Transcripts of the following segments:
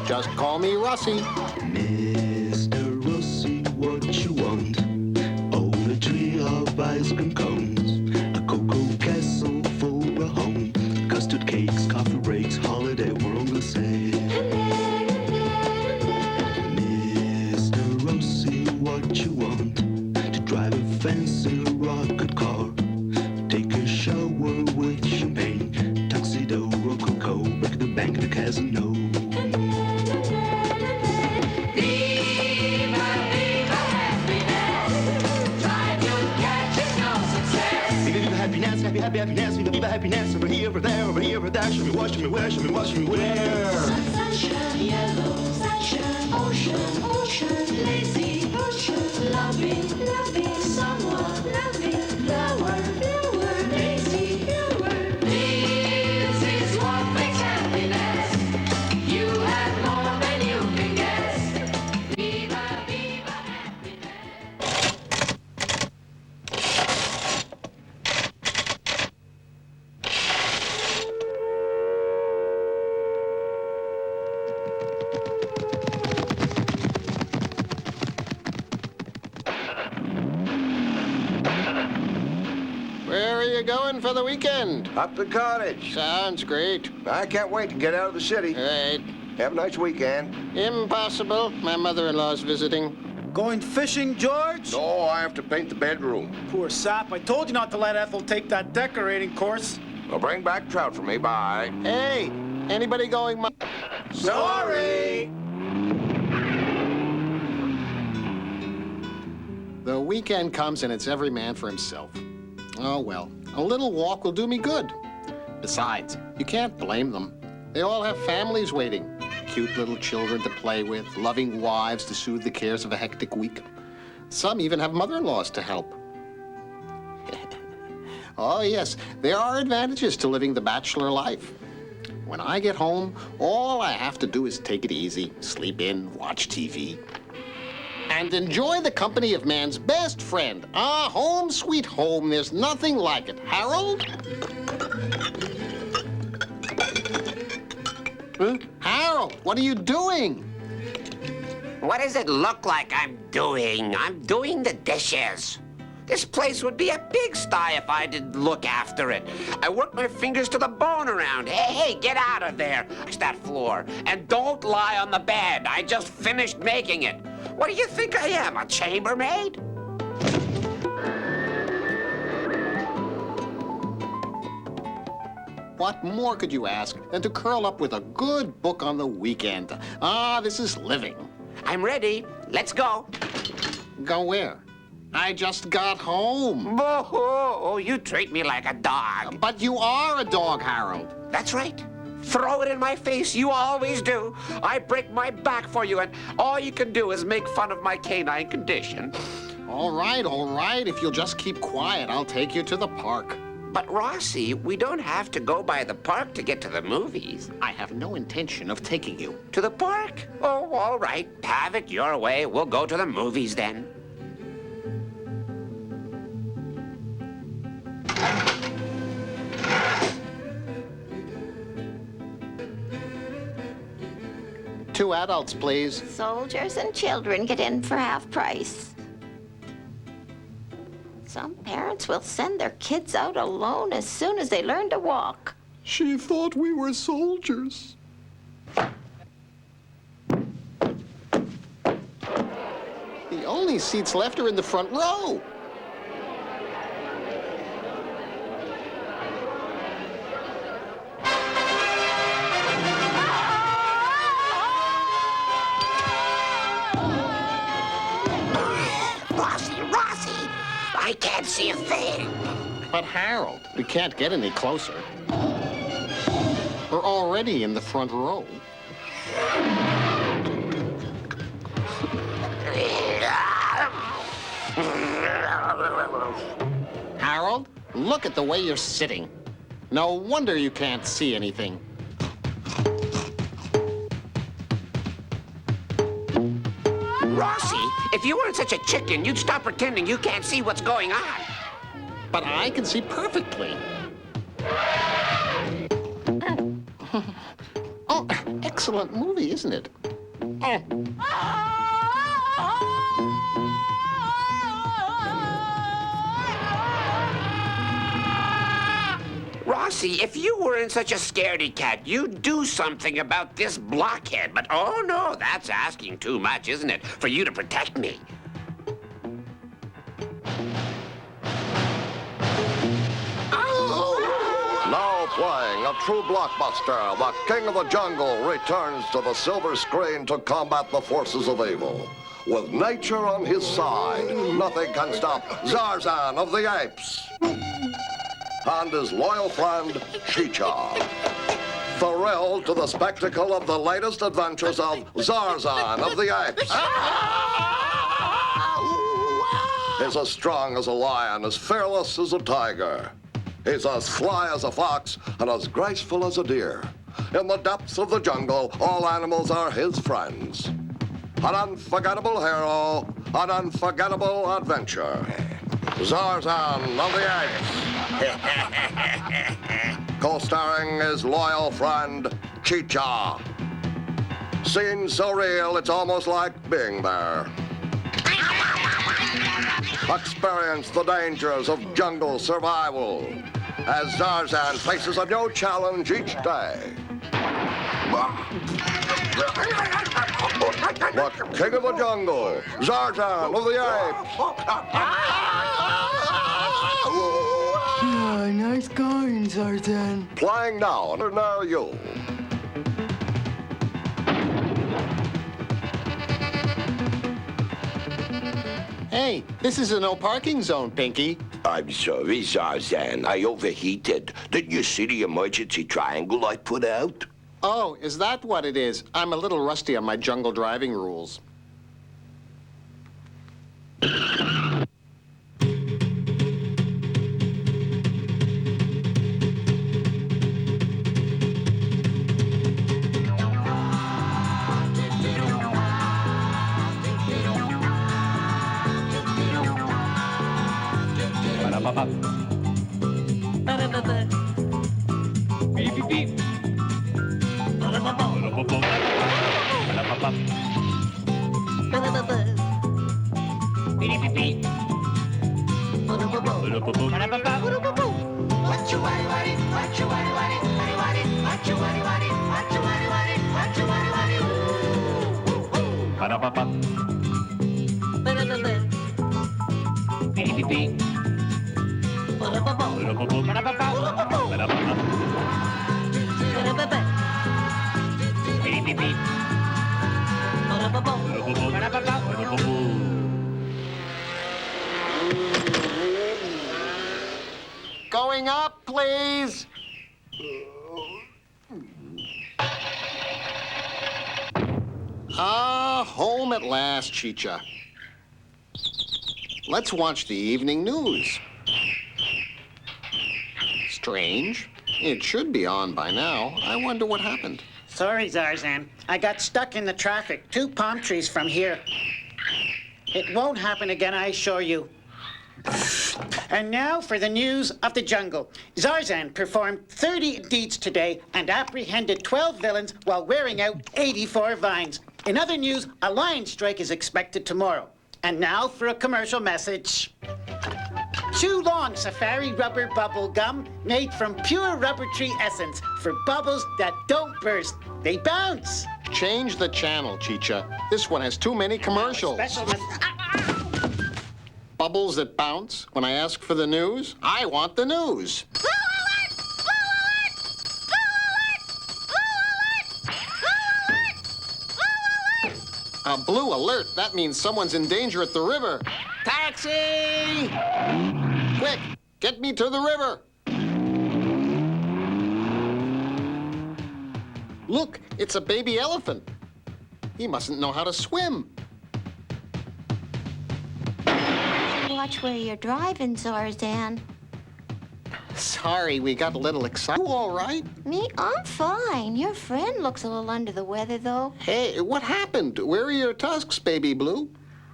Just call me Rossi. Mr. Rossi, what you want? Oh, a tree of ice cream cones, a cocoa castle for a home, custard cakes, coffee breaks, holiday, we're all the same. Mr. Rossi, what you want? To drive a fancy rocket car, take a shower with champagne, tuxedo, rococo, break the bank, the casino. Happy, happy, happiness, viva happiness, over here, over there, show me what, show me where, show me what, show me where. Sunshine, yellow, sunshine, ocean, lazy, ocean, loving, someone, loving, flower, lazy, flower. This is what makes happiness. You have more than you can guess. Viva, viva happiness. Where are you going for the weekend? Up the cottage. Sounds great. I can't wait to get out of the city. Right. Have a nice weekend. Impossible. My mother-in-law's visiting. Going fishing, George? No, I have to paint the bedroom. Poor sap. I told you not to let Ethel take that decorating course. Well, bring back trout for me. Bye. Hey, anybody going? Sorry. The weekend comes and it's every man for himself. Oh, well, a little walk will do me good. Besides, you can't blame them. They all have families waiting. Cute little children to play with, loving wives to soothe the cares of a hectic week. Some even have mother-in-laws to help. Oh, yes, there are advantages to living the bachelor life. When I get home, all I have to do is take it easy, sleep in, watch TV, and enjoy the company of man's best friend. Ah, home sweet home. There's nothing like it. Harold? Huh? Harold, what are you doing? What does it look like I'm doing? I'm doing the dishes. This place would be a pigsty if I didn't look after it. I work my fingers to the bone around. Hey, get out of there. It's that floor. And don't lie on the bed. I just finished making it. What do you think I am, a chambermaid? What more could you ask than to curl up with a good book on the weekend? Ah, this is living. I'm ready. Let's go. Go where? I just got home. Oh, you treat me like a dog. But you are a dog, Harold. That's right. Throw it in my face. You always do. I break my back for you, and all you can do is make fun of my canine condition. All right. If you'll just keep quiet, I'll take you to the park. But, Rossi, we don't have to go by the park to get to the movies. I have no intention of taking you. To the park? Oh, all right. Have it your way. We'll go to the movies then. Two adults, please. Soldiers and children get in for half price. Some parents will send their kids out alone as soon as they learn to walk. She thought we were soldiers. The only seats left are in the front row. Rossi, I can't see a thing. But Harold, we can't get any closer. We're already in the front row. Harold, look at the way you're sitting. No wonder you can't see anything. Rossi, if you weren't such a chicken, you'd stop pretending you can't see what's going on. But I can see perfectly. Oh, excellent movie, isn't it? Rossi, if you weren't such a scaredy cat, you'd do something about this blockhead. But oh no, that's asking too much, isn't it, for you to protect me? Now playing a true blockbuster, the King of the Jungle returns to the silver screen to combat the forces of evil. With nature on his side, nothing can stop Zarzan of the Apes and his loyal friend, Chicha. Thrilled to the spectacle of the latest adventures of Zarzan of the Apes. He's as strong as a lion, as fearless as a tiger. He's as sly as a fox and as graceful as a deer. In the depths of the jungle, all animals are his friends. An unforgettable hero, an unforgettable adventure. Zarzan of the Apes. Co-starring his loyal friend, Chicha. Scenes so real, it's almost like being there. Experience the dangers of jungle survival as Zarzan faces a new challenge each day. The King of the Jungle, Zarzan of the Apes. Yeah, nice going, Zarzan. Playing now, near you. Hey, this is a no parking zone, Pinky. I'm sorry, Zarzan. I overheated. Didn't you see the emergency triangle I put out? Oh, is that what it is? I'm a little rusty on my jungle driving rules. Going up, please. Home at last, Chicha. Let's watch the evening news. Strange. It should be on by now. I wonder what happened. Sorry, Zarzan. I got stuck in the traffic 2 palm trees from here. It won't happen again, I assure you. And now for the news of the jungle. Zarzan performed 30 deeds today and apprehended 12 villains while wearing out 84 vines. In other news, a lion strike is expected tomorrow. And now for a commercial message. Chew Long Safari Rubber Bubble Gum made from pure rubber tree essence for bubbles that don't burst. They bounce. Change the channel, Chicha. This one has too many commercials. Special Bubbles that bounce. When I ask for the news, I want the news. A blue alert. That means someone's in danger at the river. Taxi! Quick, get me to the river. Look, it's a baby elephant. He mustn't know how to swim. Watch where you're driving, Zarzan. Sorry, we got a little excited. You all right? Me, I'm fine. Your friend looks a little under the weather, though. Hey, what happened? Where are your tusks, Baby Blue?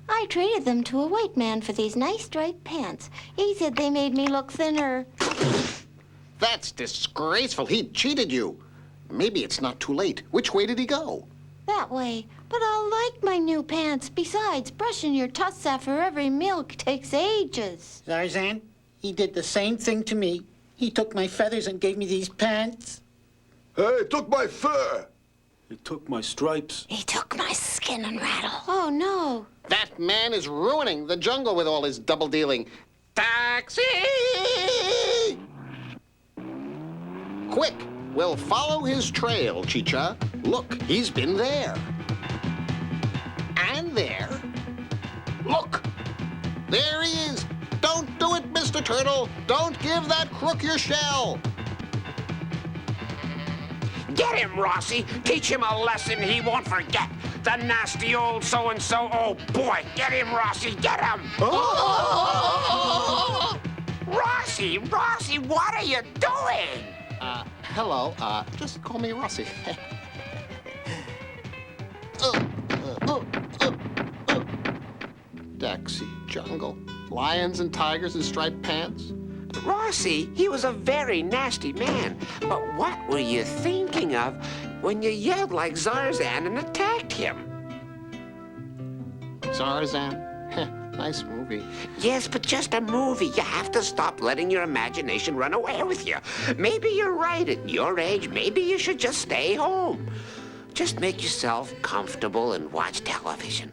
I traded them to a white man for these nice striped pants. He said they made me look thinner. That's disgraceful. He cheated you. Maybe it's not too late. Which way did he go? That way. But I like my new pants. Besides, brushing your tusks after every meal takes ages. Zarzan, he did the same thing to me. He took my feathers and gave me these pants. Hey, took my fur. He took my stripes. He took my skin and rattle. Oh, no. That man is ruining the jungle with all his double dealing. Taxi! Quick, we'll follow his trail, Chicha. Look, he's been there. And there. Look, there he is. Don't do it, Mr. Turtle. Don't give that crook your shell. Get him, Rossi. Teach him a lesson he won't forget. The nasty old so-and-so. Oh, boy. Get him, Rossi. Get him. Oh! Rossi, what are you doing? Hello. Just call me Rossi. Taxi, jungle, lions and tigers in striped pants. Rossi, he was a very nasty man. But what were you thinking of when you yelled like Zarzan and attacked him? Zarzan? Nice movie. Yes, but just a movie. You have to stop letting your imagination run away with you. Maybe you're right at your age. Maybe you should just stay home. Just make yourself comfortable and watch television.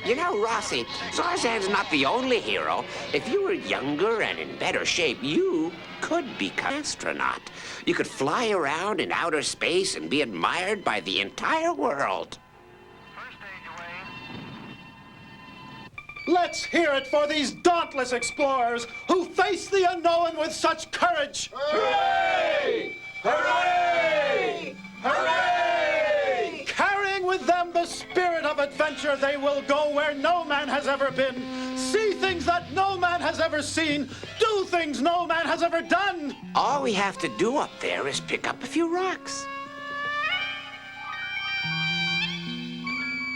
You know, Rossi, Zarzan's not the only hero. If you were younger and in better shape, you could become an astronaut. You could fly around in outer space and be admired by the entire world. Let's hear it for these dauntless explorers who face the unknown with such courage. Hooray! Hooray! Hooray! Carrying with them the spirit of adventure, they will go where no man has ever been, see things that no man has ever seen, do things no man has ever done. All we have to do up there is pick up a few rocks.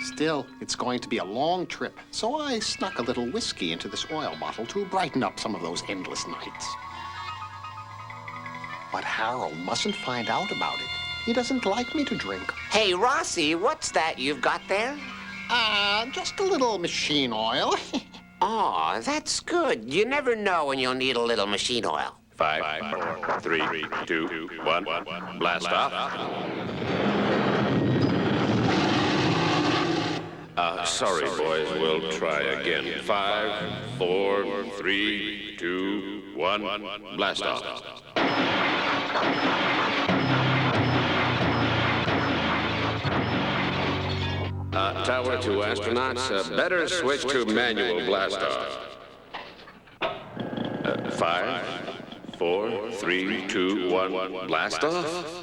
Still, it's going to be a long trip, so I snuck a little whiskey into this oil bottle to brighten up some of those endless nights. But Harold mustn't find out about it. He doesn't like me to drink. Hey, Rossi, what's that you've got there? Just a little machine oil. Aw, that's good. You never know when you'll need a little machine oil. 5, 4, 3, 2, 1, blast off. Sorry, boys, we'll try again. 5, 4, 3, 2, 1, blast off. Tower to astronauts, better switch to manual blast off. 5, 4, 3, 2, 1, blast off.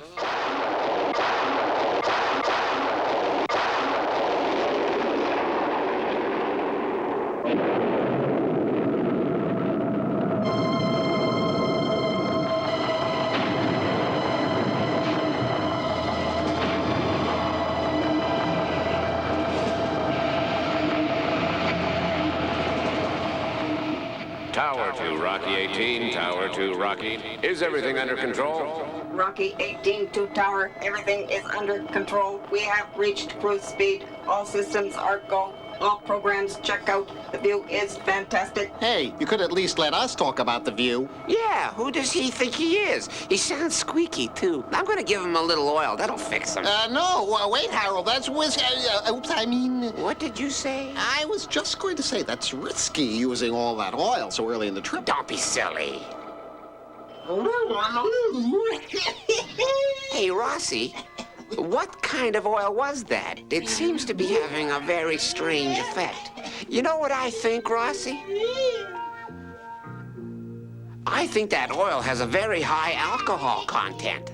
Tower to Rocky 18, Tower to Rocky. Is everything under control? Rocky 18 to Tower, everything is under control. We have reached cruise speed. All systems are go. All programs check out. The view is fantastic. Hey, you could at least let us talk about the view. Yeah, who does he think he is? He sounds squeaky, too. I'm gonna give him a little oil. That'll fix him. No, wait, Harold, that's whiskey. Oops, I mean... What did you say? I was just going to say that's risky using all that oil so early in the trip. Don't be silly. Hey, Rossi, what kind of oil was that? It seems to be having a very strange effect. You know what I think, Rossi? I think that oil has a very high alcohol content.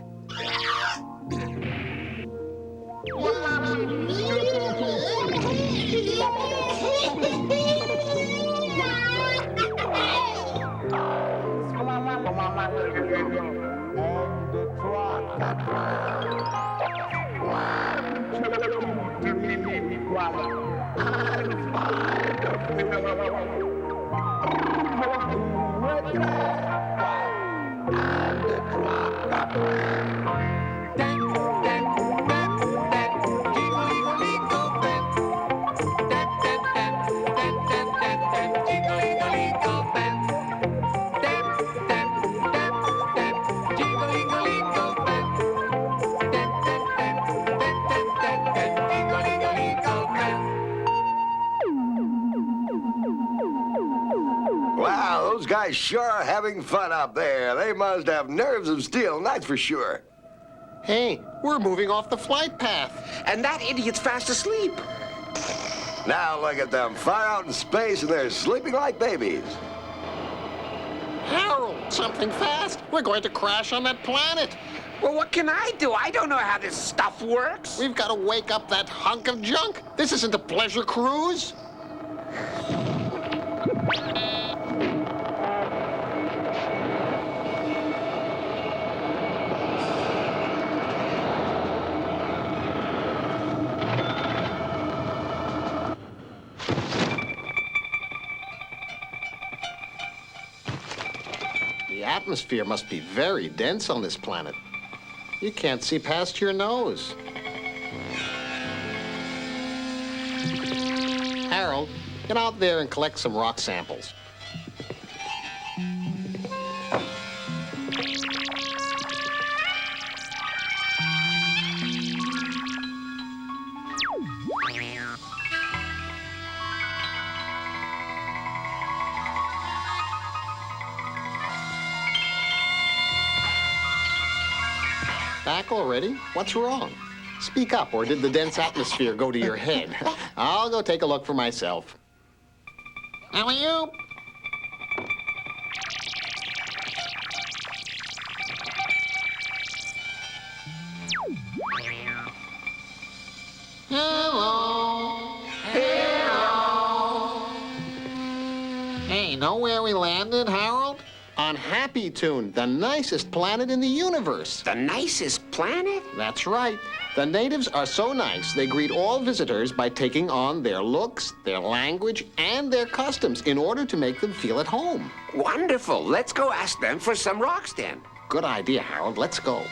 guys sure are having fun up there. They must have nerves of steel, that's for sure. Hey, we're moving off the flight path. And that idiot's fast asleep. Now look at them, far out in space, and they're sleeping like babies. Harold, something fast. We're going to crash on that planet. Well, what can I do? I don't know how this stuff works. We've got to wake up that hunk of junk. This isn't a pleasure cruise. The atmosphere must be very dense on this planet. You can't see past your nose. Harold, get out there and collect some rock samples. Back already? What's wrong? Speak up, or did the dense atmosphere go to your head? I'll go take a look for myself. Alley-oop! Hello! Hello! Hey, know where we landed, Harold? On Happy Tune, the nicest planet in the universe. The nicest planet? That's right. The natives are so nice, they greet all visitors by taking on their looks, their language, and their customs in order to make them feel at home. Wonderful. Let's go ask them for some rocks then. Good idea, Harold. Let's go.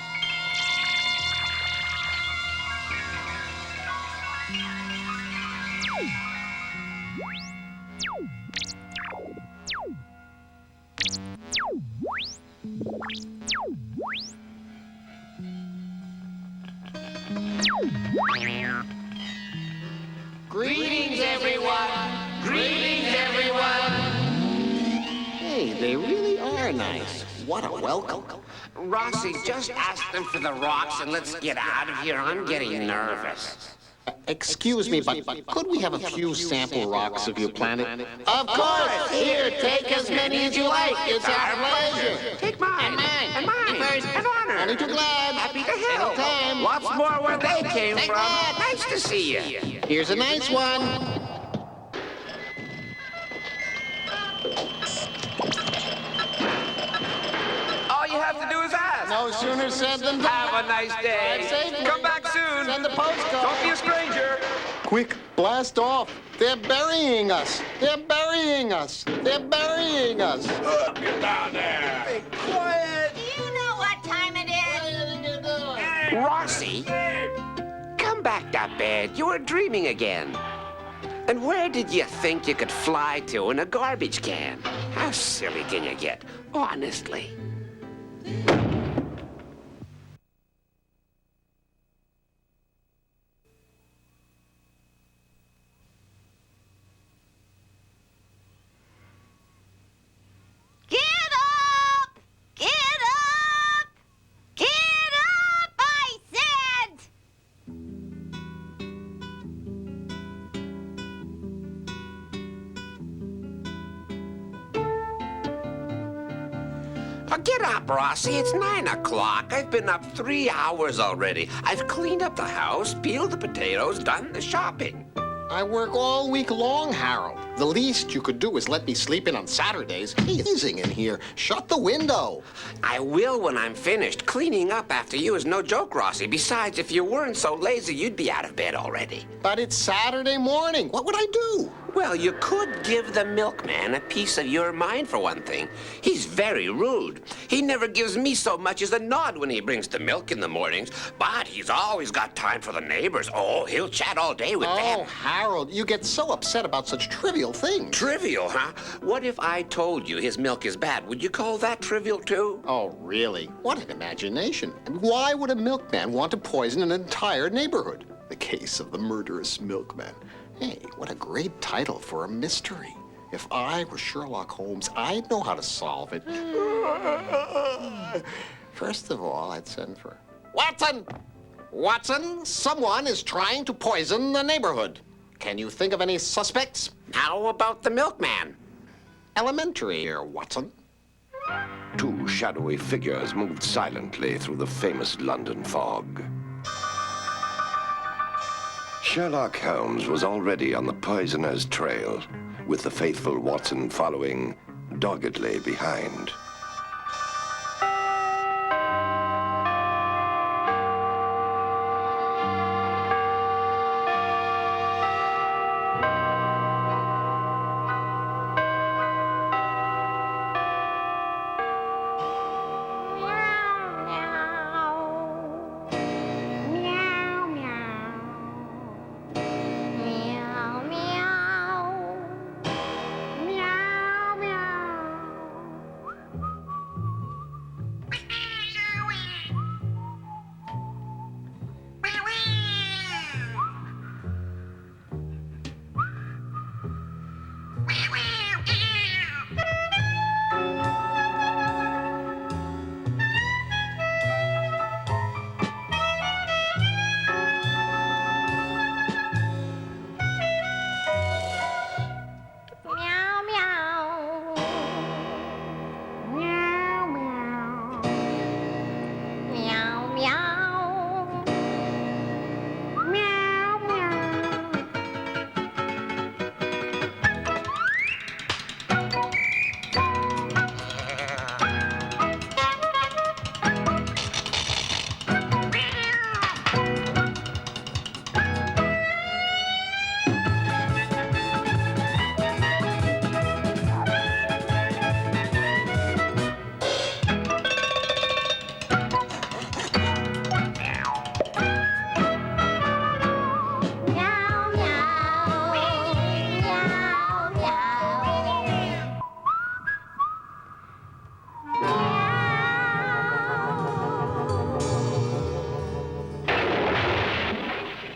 Greetings, everyone. Greetings, everyone. Hey, they really are nice. What a welcome. Rossi, just ask them for the rocks and let's get out of here. I'm getting nervous. Excuse me, but could we have a few sample rocks of your planet? Of course! Here, take as many as you like. It's our pleasure. Take mine. And mine. And mine. An honor. Only too glad. Happy to help. Anytime. Lots more where they came Take from. that. Nice to see you. Here's a nice one. All you have to do is ask. No sooner said than done. Have a nice day. Drive safely. Come back soon. Send a postcard. Don't be a stranger. Quick, blast off. They're burying us. They're burying us. They're burying us. Get down there! Quiet! Do you know what time it is? Rossi, come back to bed. You were dreaming again. And where did you think you could fly to in a garbage can? How silly can you get? Honestly. Get up! Get up! Get up, I said! Oh, get up, Rossi. It's 9 o'clock. I've been up 3 hours already. I've cleaned up the house, peeled the potatoes, done the shopping. I work all week long, Harold. The least you could do is let me sleep in on Saturdays. Freezing in here. Shut the window. I will when I'm finished. Cleaning up after you is no joke, Rossi. Besides, if you weren't so lazy, you'd be out of bed already. But it's Saturday morning. What would I do? Well, you could give the milkman a piece of your mind for one thing. He's very rude. He never gives me so much as a nod when he brings the milk in the mornings, but he's always got time for the neighbors. Oh, he'll chat all day with them. Oh, Harold, you get so upset about such trivial things. Trivial, huh? What if I told you his milk is bad? Would you call that trivial, too? Oh, really? What an imagination. And why would a milkman want to poison an entire neighborhood? The case of the murderous milkman. Hey, what a great title for a mystery. If I were Sherlock Holmes, I'd know how to solve it. First of all, I'd send for Watson! Watson, someone is trying to poison the neighborhood. Can you think of any suspects? How about the milkman? Elementary here, Watson. Two shadowy figures moved silently through the famous London fog. Sherlock Holmes was already on the poisoner's trail, with the faithful Watson following doggedly behind.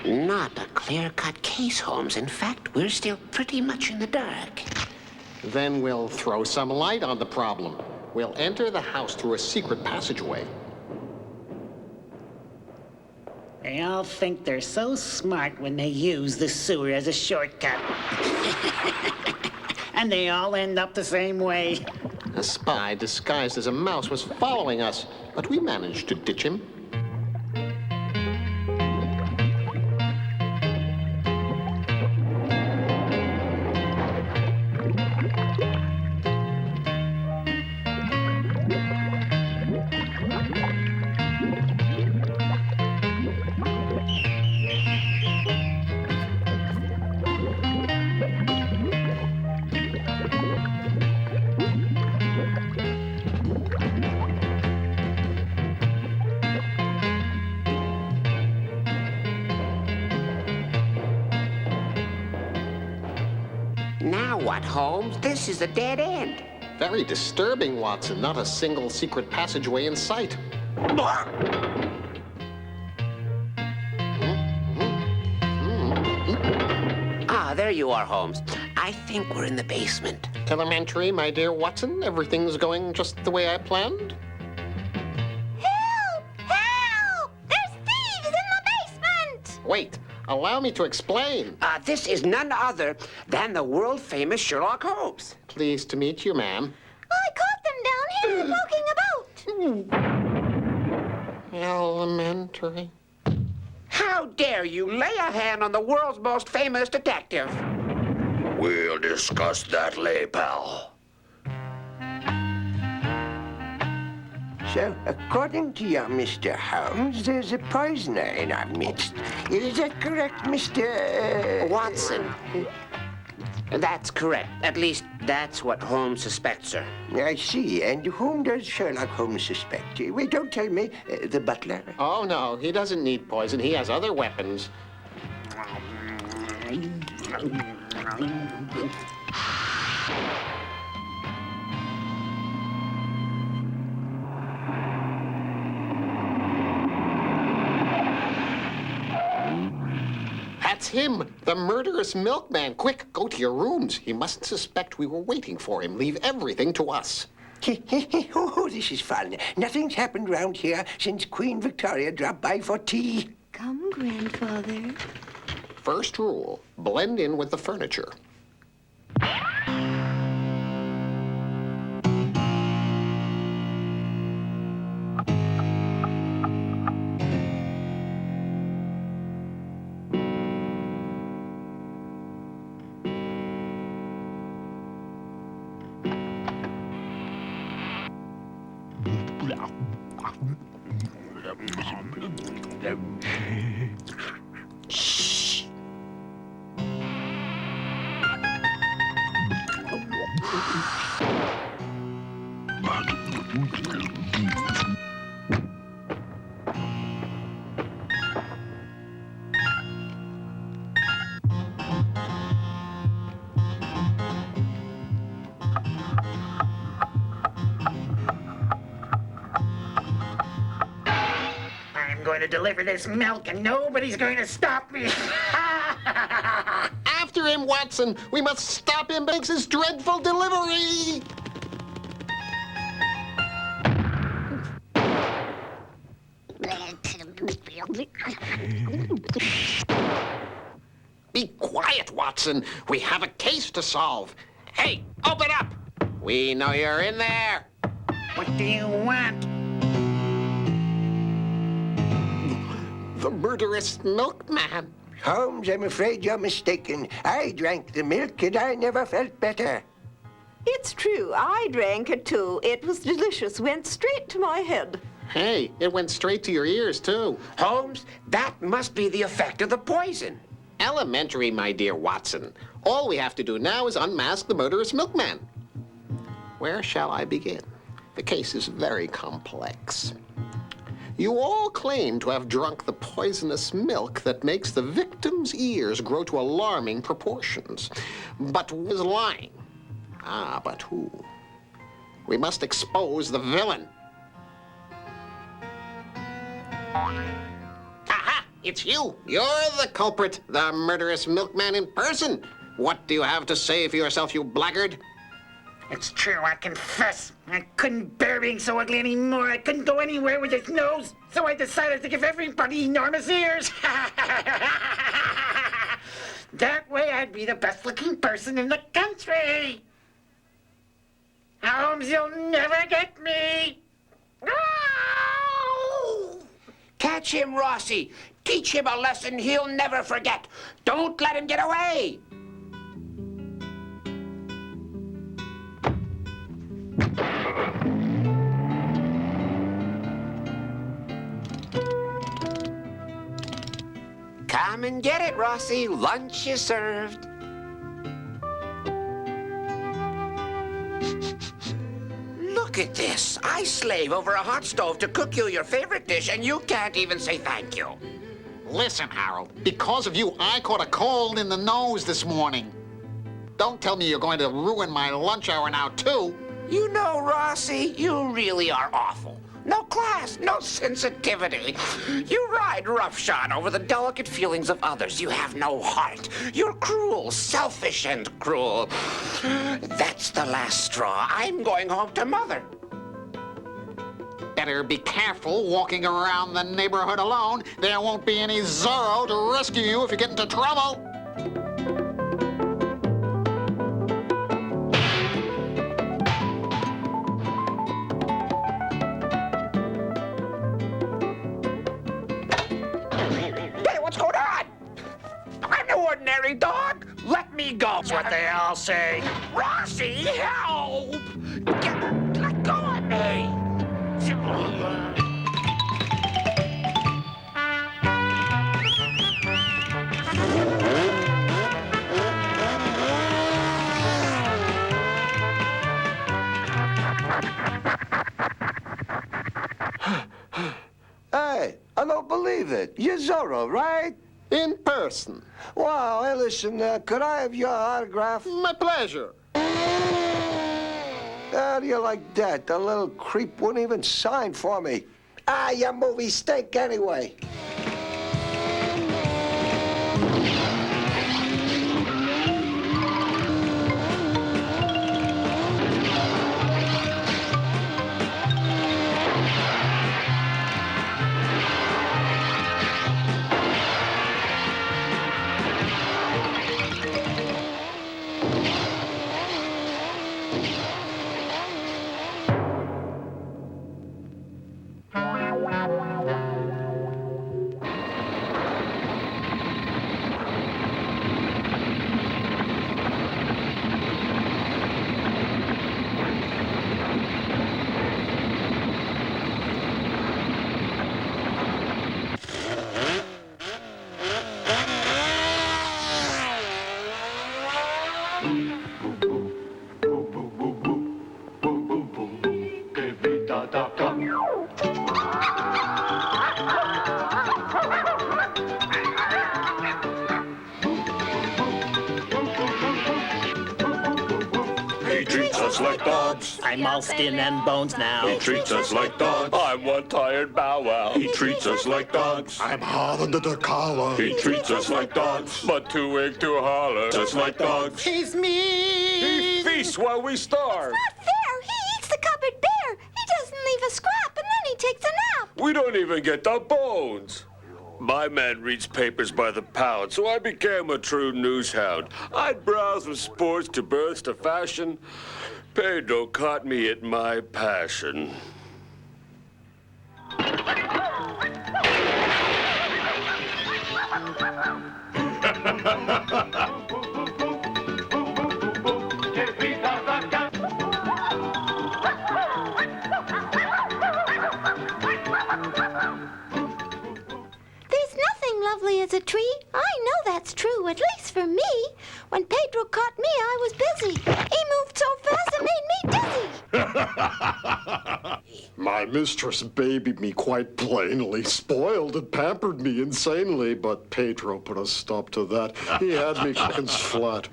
Not a clear-cut case, Holmes. In fact, we're still pretty much in the dark. Then we'll throw some light on the problem. We'll enter the house through a secret passageway. They all think they're so smart when they use the sewer as a shortcut. And they all end up the same way. A spy disguised as a mouse was following us, but we managed to ditch him. Now what, Holmes? This is a dead end. Very disturbing, Watson. Not a single secret passageway in sight. Ah, there you are, Holmes. I think we're in the basement. Elementary, my dear Watson. Everything's going just the way I planned. Help! Help! There's thieves in the basement! Wait, allow me to explain. This is none other than the world-famous Sherlock Holmes. Pleased to meet you, ma'am. I caught them down here poking about. Elementary. How dare you lay a hand on the world's most famous detective? We'll discuss that later, pal. So, according to you, Mr. Holmes, there's a poisoner in our midst. Is that correct, Mr. Watson. That's correct. At least, that's what Holmes suspects, sir. I see. And whom does Sherlock Holmes suspect? Wait, don't tell me. The butler? Oh, no, he doesn't need poison. He has other weapons. That's him, the murderous milkman. Quick, go to your rooms. He mustn't suspect we were waiting for him. Leave everything to us. Oh, this is fun. Nothing's happened round here since Queen Victoria dropped by for tea. Come, Grandfather. First rule, blend in with the furniture. Shh. I'm going to deliver this milk and nobody's going to stop me. After him, Watson. We must stop him makes his dreadful delivery. Be quiet, Watson. We have a case to solve. Hey, open up. We know you're in there. What do you want? The murderous milkman. Holmes, I'm afraid you're mistaken. I drank the milk and I never felt better. It's true. I drank it too. It was delicious. Went straight to my head. Hey, it went straight to your ears, too. Holmes, that must be the effect of the poison. Elementary, my dear Watson. All we have to do now is unmask the murderous milkman. Where shall I begin? The case is very complex. You all claim to have drunk the poisonous milk that makes the victim's ears grow to alarming proportions. But who is lying? Ah, but who? We must expose the villain. Aha! It's you! You're the culprit, the murderous milkman in person. What do you have to say for yourself, you blackguard? It's true, I confess. I couldn't bear being so ugly anymore. I couldn't go anywhere with his nose. So I decided to give everybody enormous ears. That way I'd be the best looking person in the country. Holmes, you'll never get me. Catch him, Rossi. Teach him a lesson he'll never forget. Don't let him get away. Come and get it, Rossi. Lunch is served. Look at this. I slave over a hot stove to cook you your favorite dish, and you can't even say thank you. Listen, Harold, because of you, I caught a cold in the nose this morning. Don't tell me you're going to ruin my lunch hour now, too. You know, Rossi, you really are awful. No class, no sensitivity. You ride roughshod over the delicate feelings of others. You have no heart. You're cruel, selfish and cruel. That's the last straw. I'm going home to Mother. Better be careful walking around the neighborhood alone. There won't be any Zorro to rescue you if you get into trouble. Ordinary dog? Let me go. That's what they all say. Rossi, help! Let go of me! Hey, I don't believe it. You're Zorro, right? In person. Wow, hey, listen, could I have your autograph? My pleasure. How do you like that? The little creep wouldn't even sign for me. Ah, your movies stink anyway. us like dogs. I'm all skin and bones now. He treats us like dogs. I'm one tired bow wow. He treats us like dogs. I'm hard under the collar. He treats us like dogs, but too weak to holler. Just like dogs. He's mean. He feasts while we starve. Not fair. He eats the cupboard bare. He doesn't leave a scrap, and then he takes a nap. We don't even get the bones. My man reads papers by the pound, so I became a true news hound. I'd browse from sports to births to fashion. Pedro caught me at my passion. There's nothing lovely as a tree. I know that's true, at least for me. When Pedro caught me, I was busy. He moved so fast it made me dizzy. My mistress babied me quite plainly, spoiled and pampered me insanely, but Pedro put a stop to that. He had me chickens flat.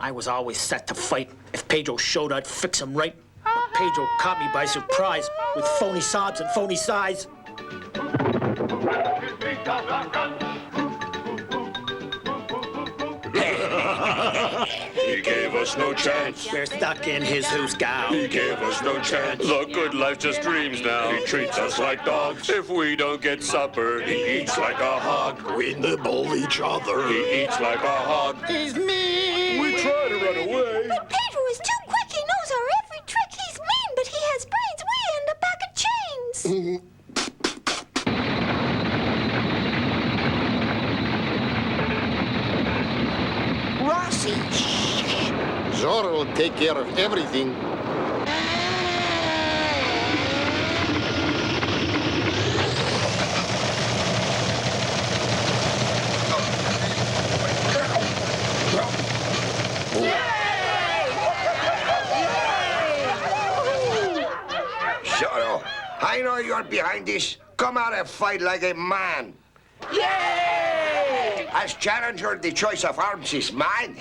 I was always set to fight. If Pedro showed, I'd fix him right. But Pedro caught me by surprise with phony sobs and phony sighs. He gave us no chance. We're stuck in his hoosgow. He gave us no chance. The good life just dreams now. He treats us like dogs. If we don't get supper, he eats like a hog. We nibble each other. He eats like a hog. He's mean. We try to run away. But Pedro is too quick. He knows our every trick. He's mean, but he has brains. We end a pack of chains. Rossi! Zorro will take care of everything. Zorro, I know you're behind this. Come out and fight like a man. Yay! As challenger, the choice of arms is mine.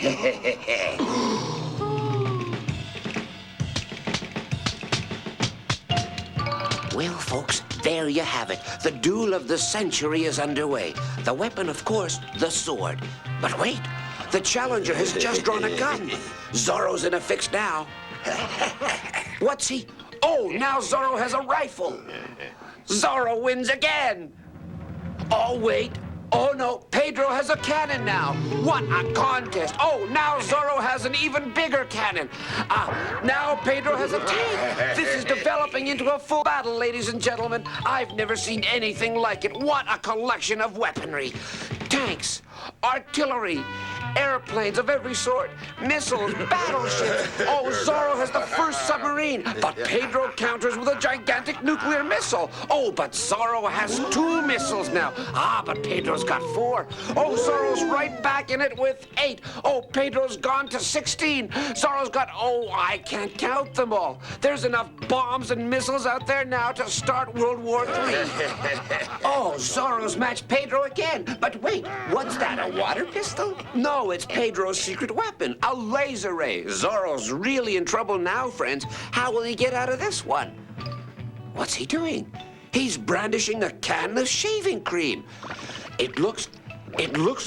Well, folks, there you have it. The duel of the century is underway. The weapon, of course, the sword. But wait, the challenger has just drawn a gun. Zorro's in a fix now. What's he? Oh, now Zorro has a rifle. Zorro wins again. Oh, wait. Oh, no, Pedro has a cannon now. What a contest. Oh, now Zorro has an even bigger cannon. Now Pedro has a tank. This is developing into a full battle, ladies and gentlemen. I've never seen anything like it. What a collection of weaponry. Tanks, artillery, airplanes of every sort, missiles, battleships. Oh, Zorro has the first submarine, but Pedro counters with a gigantic nuclear missile. Oh, but Zorro has 2 missiles now. But Pedro's got 4. Oh, Zorro's right back in it with 8. Oh, Pedro's gone to 16. Zorro's got, I can't count them all. There's enough bombs and missiles out there now to start World War III. Oh, Zorro's matched Pedro again. But wait, what's that, a water pistol? No, it's Pedro's secret weapon, a laser ray. Zorro's really in trouble now, friends. How will he get out of this one? What's he doing? He's brandishing a can of shaving cream. It looks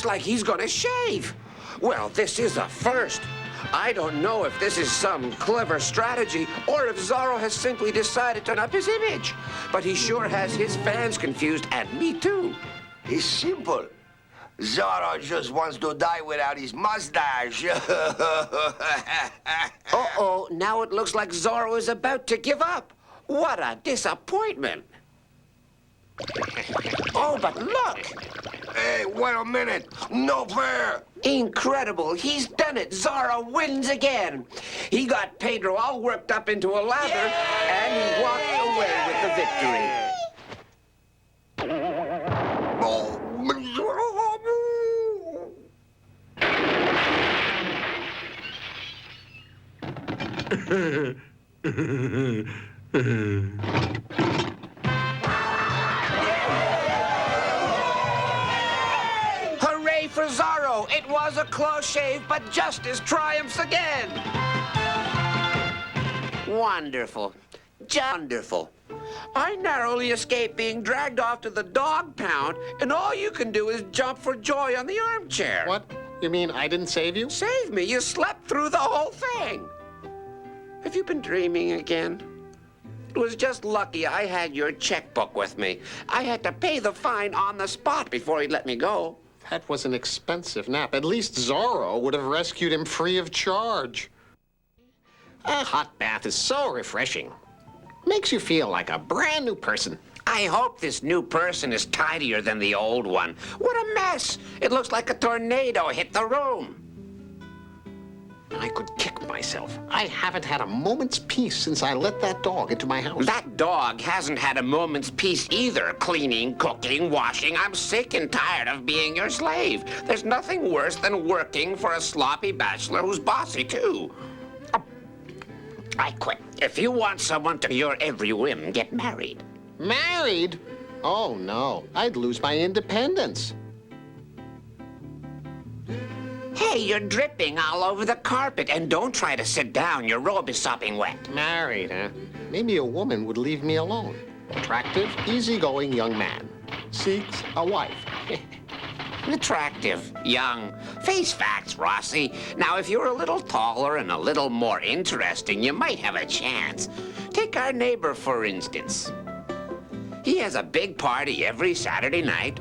like he's gonna shave. Well, this is a first. I don't know if this is some clever strategy or if Zorro has simply decided to turn up his image. But he sure has his fans confused, and me too. It's simple. Zorro just wants to die without his mustache. Uh-oh, now it looks like Zorro is about to give up. What a disappointment. Oh, but look. Hey, wait a minute. No fair. Incredible. He's done it. Zorro wins again. He got Pedro all worked up into a lather, and he walked away with the victory. was a close shave, but justice triumphs again. Wonderful. Wonderful. I narrowly escaped being dragged off to the dog pound, and all you can do is jump for joy on the armchair. What? You mean I didn't save you? Save me? You slept through the whole thing. Have you been dreaming again? It was just lucky I had your checkbook with me. I had to pay the fine on the spot before he'd let me go. That was an expensive nap. At least Zorro would have rescued him free of charge. A hot bath is so refreshing. Makes you feel like a brand new person. I hope this new person is tidier than the old one. What a mess! It looks like a tornado hit the room. I could kick myself. I haven't had a moment's peace since I let that dog into my house. That dog hasn't had a moment's peace either. Cleaning, cooking, washing. I'm sick and tired of being your slave. There's nothing worse than working for a sloppy bachelor who's bossy, too. I quit. If you want someone to your every whim, get married. Married? Oh, no. I'd lose my independence. Hey, you're dripping all over the carpet, and don't try to sit down. Your robe is sopping wet. Married, huh? Maybe a woman would leave me alone. Attractive, easygoing young man. Seeks a wife. Attractive, young. Face facts, Rossi. Now, if you're a little taller and a little more interesting, you might have a chance. Take our neighbor, for instance. He has a big party every Saturday night.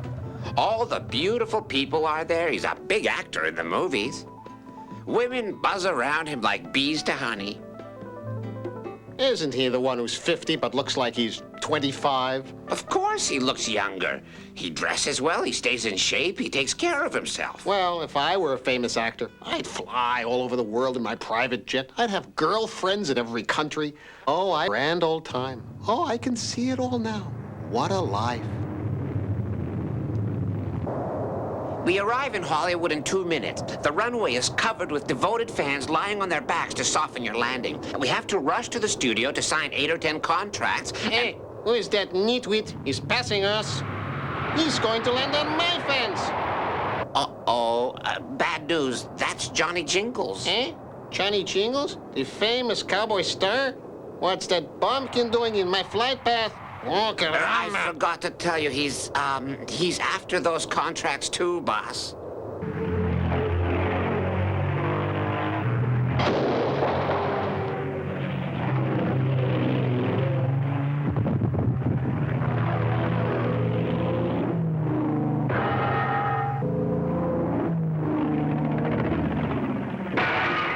All the beautiful people are there. He's a big actor in the movies. Women buzz around him like bees to honey. Isn't he the one who's 50 but looks like he's 25? Of course he looks younger. He dresses well, he stays in shape, he takes care of himself. Well, if I were a famous actor, I'd fly all over the world in my private jet. I'd have girlfriends in every country. Oh, grand old time. Oh, I can see it all now. What a life. We arrive in Hollywood in 2 minutes. The runway is covered with devoted fans lying on their backs to soften your landing. We have to rush to the studio to sign 8 or 10 contracts. Hey, who is that nitwit? He's passing us. He's going to land on my fence. Uh-oh. Bad news. That's Johnny Jingles. Eh? Johnny Jingles? The famous cowboy star? What's that bumpkin doing in my flight path? Oh, I forgot to tell you, he's after those contracts too, boss.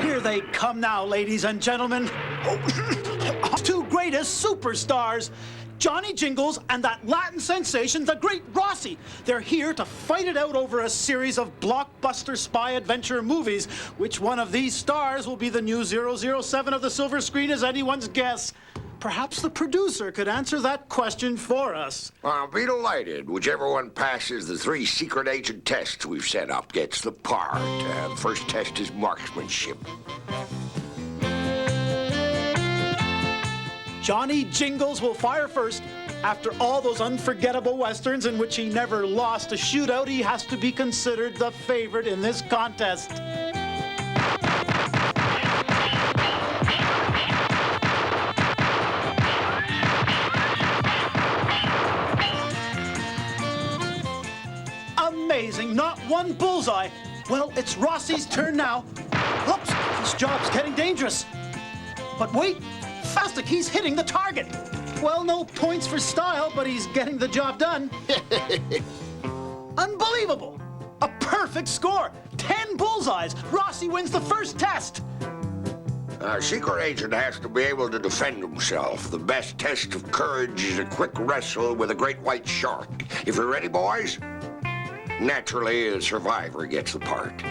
Here they come now, ladies and gentlemen. Two greatest superstars. Johnny Jingles and that Latin sensation, the great Rossi. They're here to fight it out over a series of blockbuster spy adventure movies. Which one of these stars will be the new 007 of the silver screen is anyone's guess. Perhaps the producer could answer that question for us. I'll be delighted. Whichever one passes the 3 secret agent tests we've set up gets the part. The first test is marksmanship. Johnny Jingles will fire first. After all those unforgettable westerns in which he never lost a shootout, he has to be considered the favorite in this contest. Amazing, not one bullseye. Well, it's Rossi's turn now. Oops, this job's getting dangerous. But wait. Fastic, he's hitting the target. Well, no points for style, but he's getting the job done. Unbelievable. A perfect score. 10 bullseyes. Rossi wins the first test. A secret agent has to be able to defend himself. The best test of courage is a quick wrestle with a great white shark. If you're ready, boys, naturally, the survivor gets the part.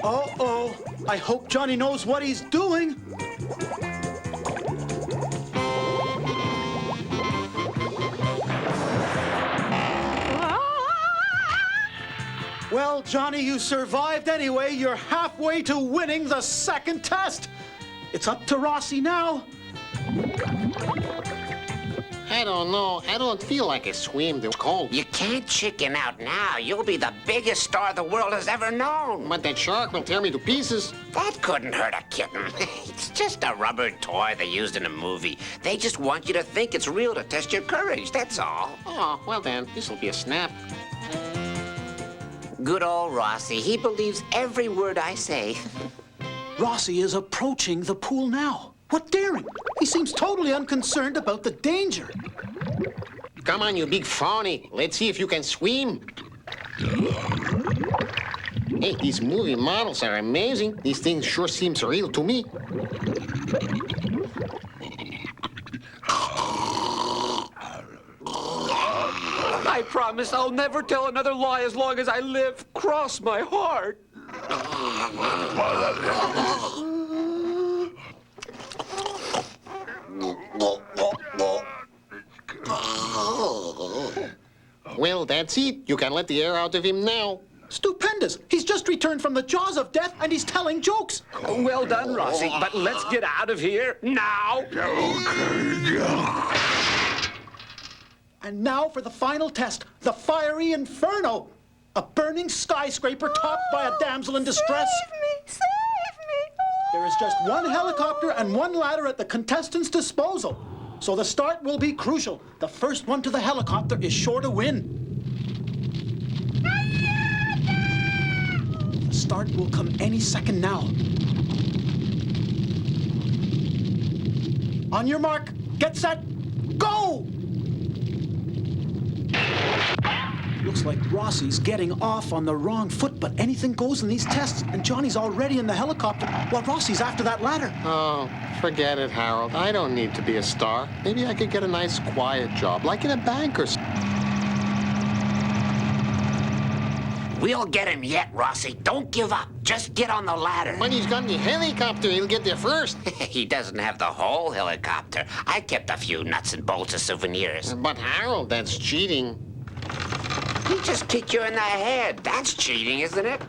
Uh-oh. I hope Johnny knows what he's doing. Well, Johnny, you survived anyway. You're halfway to winning the second test. It's up to Rossi now. I don't know. I don't feel like a swim. It's cold. You can't chicken out now. You'll be the biggest star the world has ever known. But that shark will tear me to pieces. That couldn't hurt a kitten. It's just a rubber toy they used in a movie. They just want you to think it's real to test your courage, that's all. Oh, well then, this'll be a snap. Good old Rossi. He believes every word I say. Rossi is approaching the pool now. What daring! He seems totally unconcerned about the danger. Come on, you big phony. Let's see if you can swim. Hey, these movie models are amazing. These things sure seem real to me. I promise I'll never tell another lie as long as I live. Cross my heart. Well, that's it. You can let the air out of him now. Stupendous! He's just returned from the jaws of death and he's telling jokes. Well done, Rossi, but let's get out of here now. And now for the final test, the fiery inferno. A burning skyscraper topped by a damsel in distress. Save me! Save me! There is just one helicopter and one ladder at the contestants' disposal. So the start will be crucial. The first one to the helicopter is sure to win. The start will come any second now. On your mark, get set, go! Looks like Rossi's getting off on the wrong foot, but anything goes in these tests, and Johnny's already in the helicopter while Rossi's after that ladder. Oh, forget it, Harold. I don't need to be a star. Maybe I could get a nice, quiet job, like in a bank or something. We'll get him yet, Rossi. Don't give up. Just get on the ladder. When he's got the helicopter, he'll get there first. He doesn't have the whole helicopter. I kept a few nuts and bolts as souvenirs. But Harold, that's cheating. He just kicked you in the head. That's cheating, isn't it?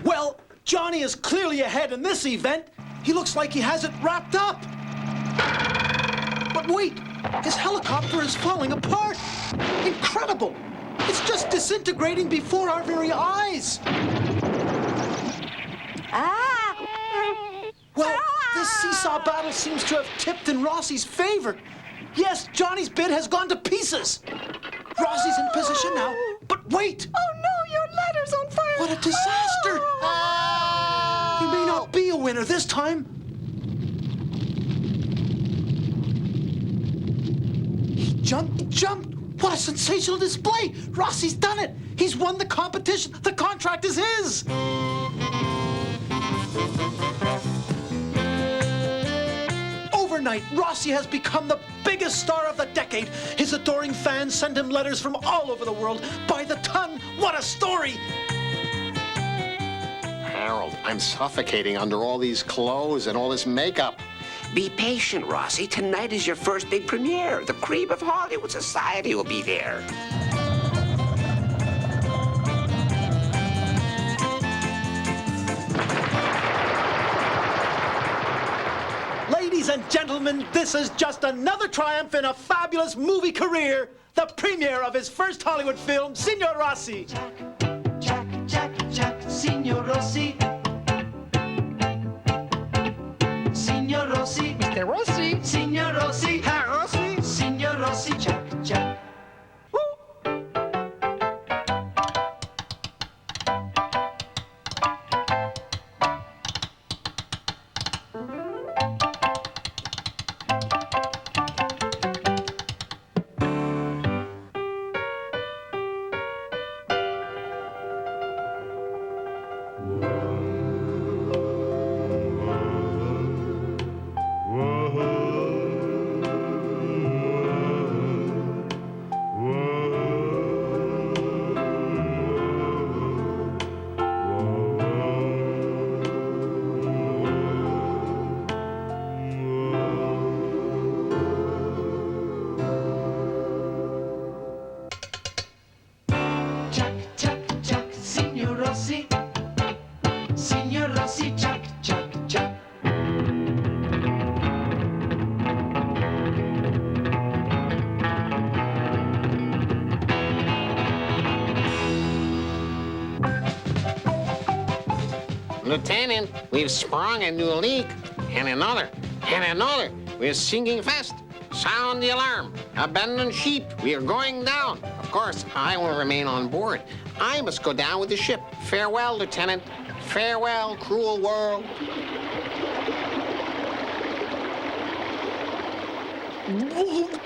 Well, Johnny is clearly ahead in this event. He looks like he has it wrapped up. But wait, his helicopter is falling apart. Incredible. It's just disintegrating before our very eyes. Well, this seesaw battle seems to have tipped in Rossi's favor. Yes, Johnny's bid has gone to pieces. Rossi's in position now, but wait! Oh no, your ladder's on fire! What a disaster! He may not be a winner this time. He jumped! What a sensational display! Rossi's done it! He's won the competition! The contract is his! Overnight, Rossi has become the biggest star of the decade. His adoring fans send him letters from all over the world. By the ton, what a story! Harold, I'm suffocating under all these clothes and all this makeup. Be patient, Rossi. Tonight is your first big premiere. The cream of Hollywood society will be there. Ladies and gentlemen, this is just another triumph in a fabulous movie career. The premiere of his first Hollywood film, Signor Rossi. Jack, Signor Rossi. Signor Rossi. Mr. Rossi. Signor Rossi. Herr Rossi. Signor Rossi, Jack. Lieutenant, we've sprung a new leak. And another. And another. We're sinking fast. Sound the alarm. Abandon ship. We are going down. Of course, I will remain on board. I must go down with the ship. Farewell, Lieutenant. Farewell, cruel world.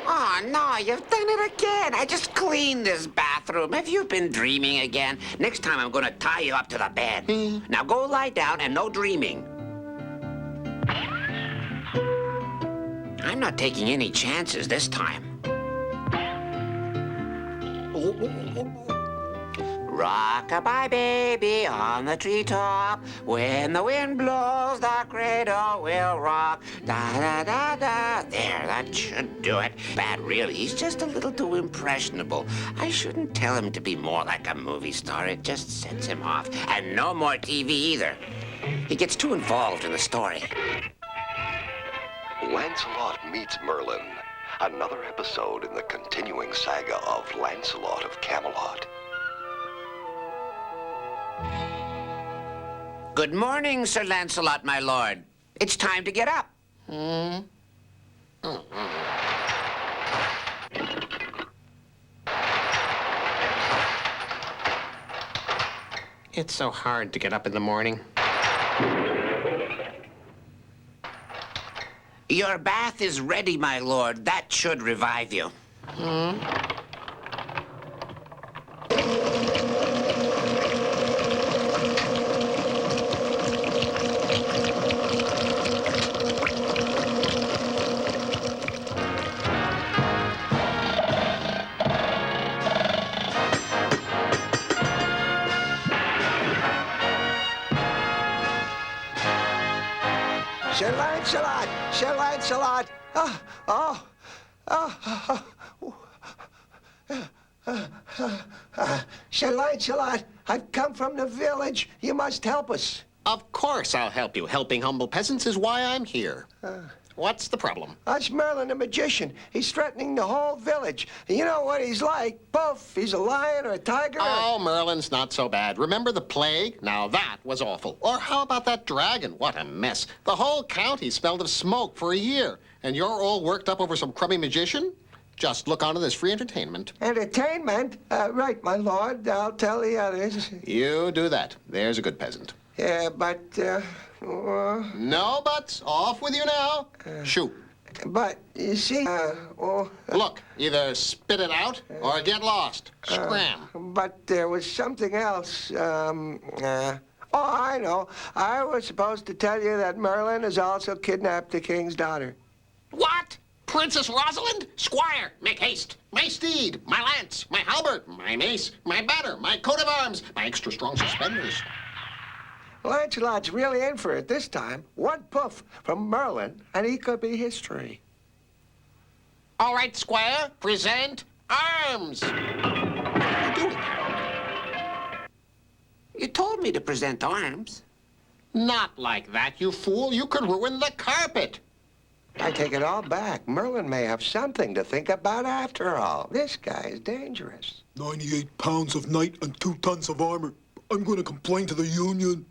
Oh, no, you've done it again. I just cleaned this bathroom. Have you been dreaming again? Next time I'm going to tie you up to the bed. Now go lie down and no dreaming. I'm not taking any chances this time. Rock-a-bye, baby, on the treetop. When the wind blows, the cradle will rock. Da-da-da-da. There, that should do it. Bad, really. He's just a little too impressionable. I shouldn't tell him to be more like a movie star. It just sets him off. And no more TV either. He gets too involved in the story. Lancelot Meets Merlin. Another episode in the continuing saga of Lancelot of Camelot. Good morning, Sir Lancelot, my lord. It's time to get up. It's so hard to get up in the morning. Your bath is ready, my lord. That should revive you. Sir Lancelot! Sir Lancelot! Sir Lancelot, I've come from the village. You must help us. Of course I'll help you. Helping humble peasants is why I'm here. What's the problem? That's Merlin the magician. He's threatening the whole village. You know what he's like. Poof, he's a lion or a tiger. Oh, Merlin's not so bad. Remember the plague? Now that was awful. Or how about that dragon? What a mess. The whole county smelled of smoke for a year. And you're all worked up over some crummy magician? Just look onto this free entertainment. Entertainment? Right, my lord. I'll tell the others. You do that. There's a good peasant. Yeah, but, No buts. Off with you now. Shoot. But, you see, Look, either spit it out or get lost. Scram. But there was something else. I know. I was supposed to tell you that Merlin has also kidnapped the king's daughter. What? Princess Rosalind? Squire, make haste. My steed, my lance, my halberd, my mace, my banner, my coat of arms, my extra strong suspenders. Lancelot's really in for it this time. One poof from Merlin, and he could be history. All right, Squire, present arms. What are you doing? You told me to present arms. Not like that, you fool. You could ruin the carpet. I take it all back. Merlin may have something to think about after all. This guy is dangerous. 98 pounds of knight and 2 tons of armor. I'm going to complain to the union.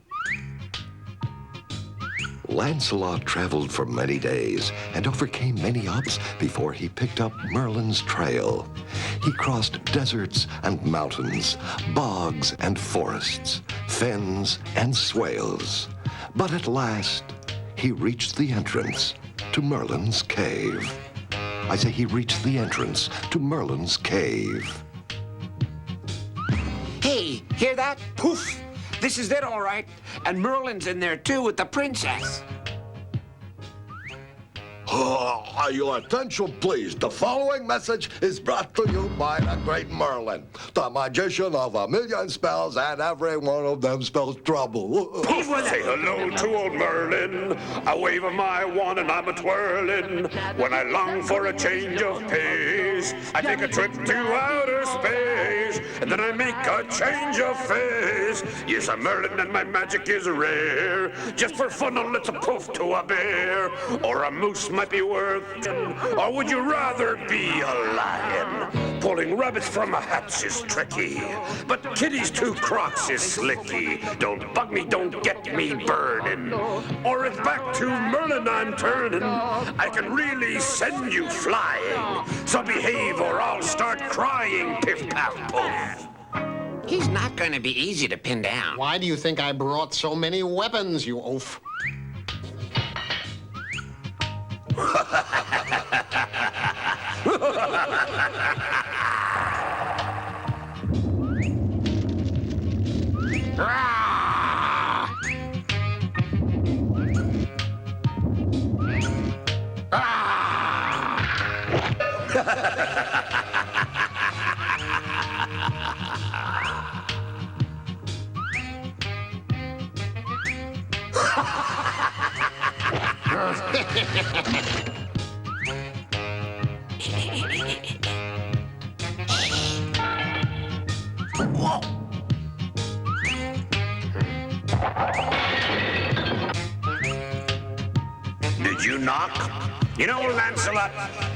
Lancelot traveled for many days and overcame many odds before he picked up Merlin's trail. He crossed deserts and mountains, bogs and forests, fens and swales. But at last, he reached the entrance to Merlin's cave. I say he reached the entrance to Merlin's cave. Hey, hear that? Poof! This is it, all right. And Merlin's in there, too, with the princess. Your attention, please. The following message is brought to you by the great Merlin, the magician of 1,000,000 spells, and every one of them spells trouble. Say hello to old Merlin. I wave of my wand and I'm a-twirling. When I long for a change of pace, I take a trip to outer space, and then I make a change of face. Yes, I'm Merlin and my magic is rare. Just for fun, I'll let a poof to a bear, or a moose might be worth, or would you rather be a lion? Pulling rabbits from hats is tricky, but kitties to crocs is slicky. Don't bug me, don't get me burning, or it's back to Merlin I'm turning. I can really send you flying, so behave or I'll start crying, piff-paff-poof. He's not going to be easy to pin down. Why do you think I brought so many weapons, you oaf? Did you knock? You know, Lancelot,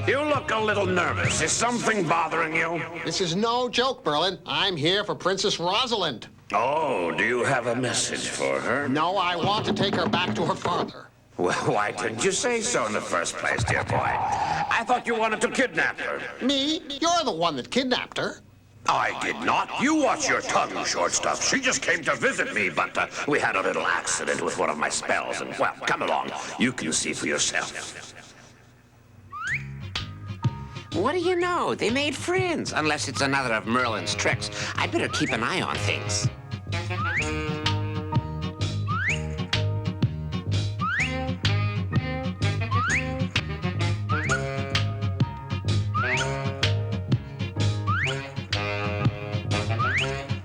you look a little nervous. Is something bothering you? This is no joke, Merlin. I'm here for Princess Rosalind. Oh, do you have a message for her? No, I want to take her back to her father. Well, why didn't you say so in the first place, dear boy? I thought you wanted to kidnap her. Me? You're the one that kidnapped her. I did not. You watch your tongue, short stuff. She just came to visit me, but we had a little accident with one of my spells, and, well, come along. You can see for yourself. What do you know? They made friends. Unless it's another of Merlin's tricks. I'd better keep an eye on things.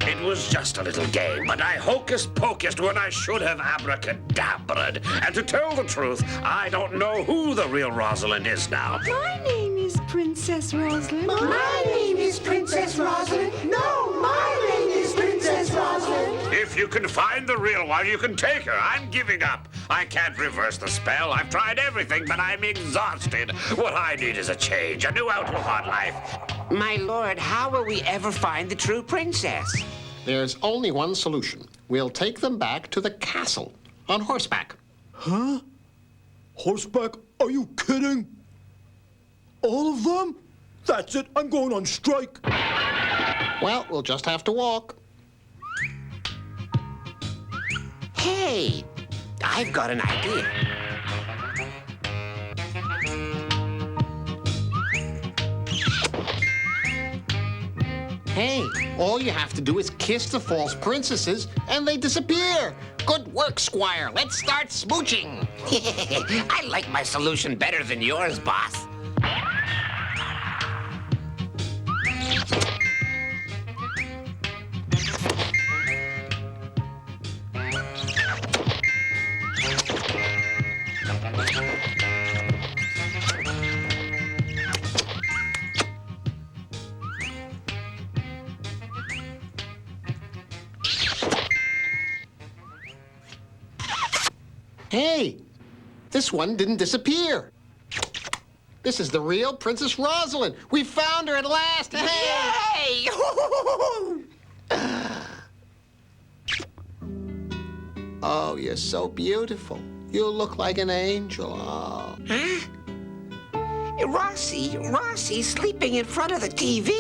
It was just a little game, but I hocus-pocused when I should have abracadabraed. And to tell the truth, I don't know who the real Rosalind is now. My name is Princess Rosalind. My name is Princess Rosalind. No, my name is Princess Rosalind. If you can find the real one, you can take her. I'm giving up. I can't reverse the spell. I've tried everything, but I'm exhausted. What I need is a change, a new outlook on life. My lord, how will we ever find the true princess? There's only one solution. We'll take them back to the castle on horseback. Huh? Horseback? Are you kidding? All of them? That's it. I'm going on strike. Well, we'll just have to walk. Hey, I've got an idea. Hey, all you have to do is kiss the false princesses, and they disappear. Good work, Squire. Let's start smooching. I like my solution better than yours, boss. Hey, this one didn't disappear. This is the real Princess Rosalind. We found her at last. Hey! Yay! Oh, you're so beautiful. You look like an angel. Oh. Huh? Rossi sleeping in front of the TV?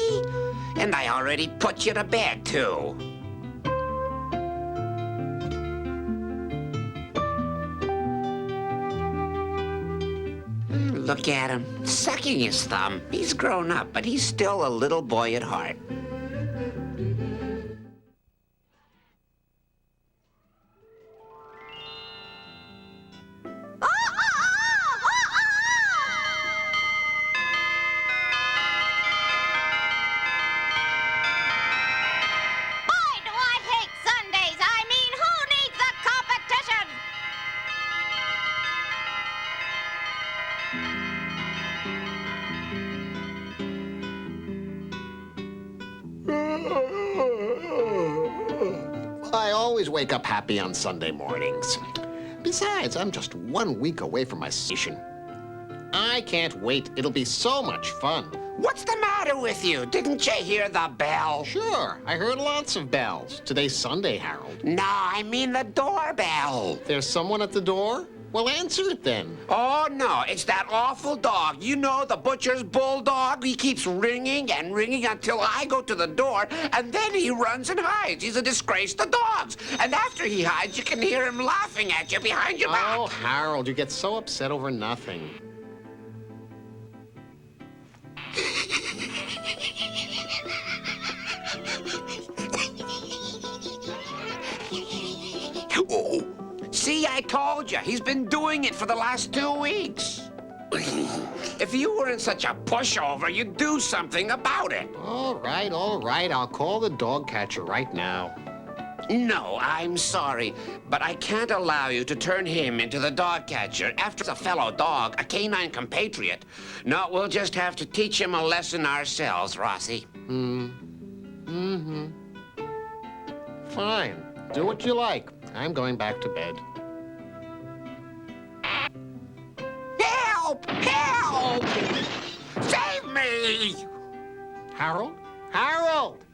And I already put you to bed, too. Look at him, sucking his thumb. He's grown up, but he's still a little boy at heart. I always wake up happy on Sunday mornings. Besides, I'm just 1 week away from my station. I can't wait. It'll be so much fun. What's the matter with you? Didn't you hear the bell? Sure, I heard lots of bells. Today's Sunday, Harold. No, I mean the doorbell. There's someone at the door? Well, answer it then. Oh, no, it's that awful dog. You know, the butcher's bulldog? He keeps ringing and ringing until I go to the door, and then he runs and hides. He's a disgrace to dogs. And after he hides, you can hear him laughing at you behind your back. Oh, Harold, you get so upset over nothing. Oh. See, I told you. He's been doing it for the last 2 weeks. If you weren't such a pushover, you'd do something about it. All right. I'll call the dog catcher right now. No, I'm sorry, but I can't allow you to turn him into the dog catcher after a fellow dog, a canine compatriot. No, we'll just have to teach him a lesson ourselves, Rossi. Fine. Do what you like. I'm going back to bed. Help! Help! Save me! Harold? Harold!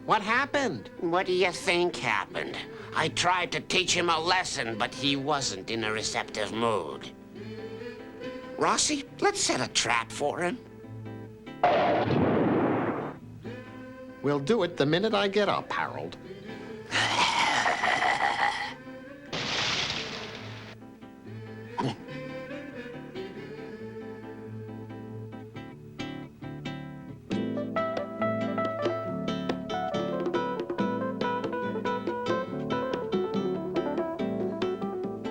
What happened? What do you think happened? I tried to teach him a lesson, but he wasn't in a receptive mood. Rossi, let's set a trap for him. We'll do it the minute I get up, Harold.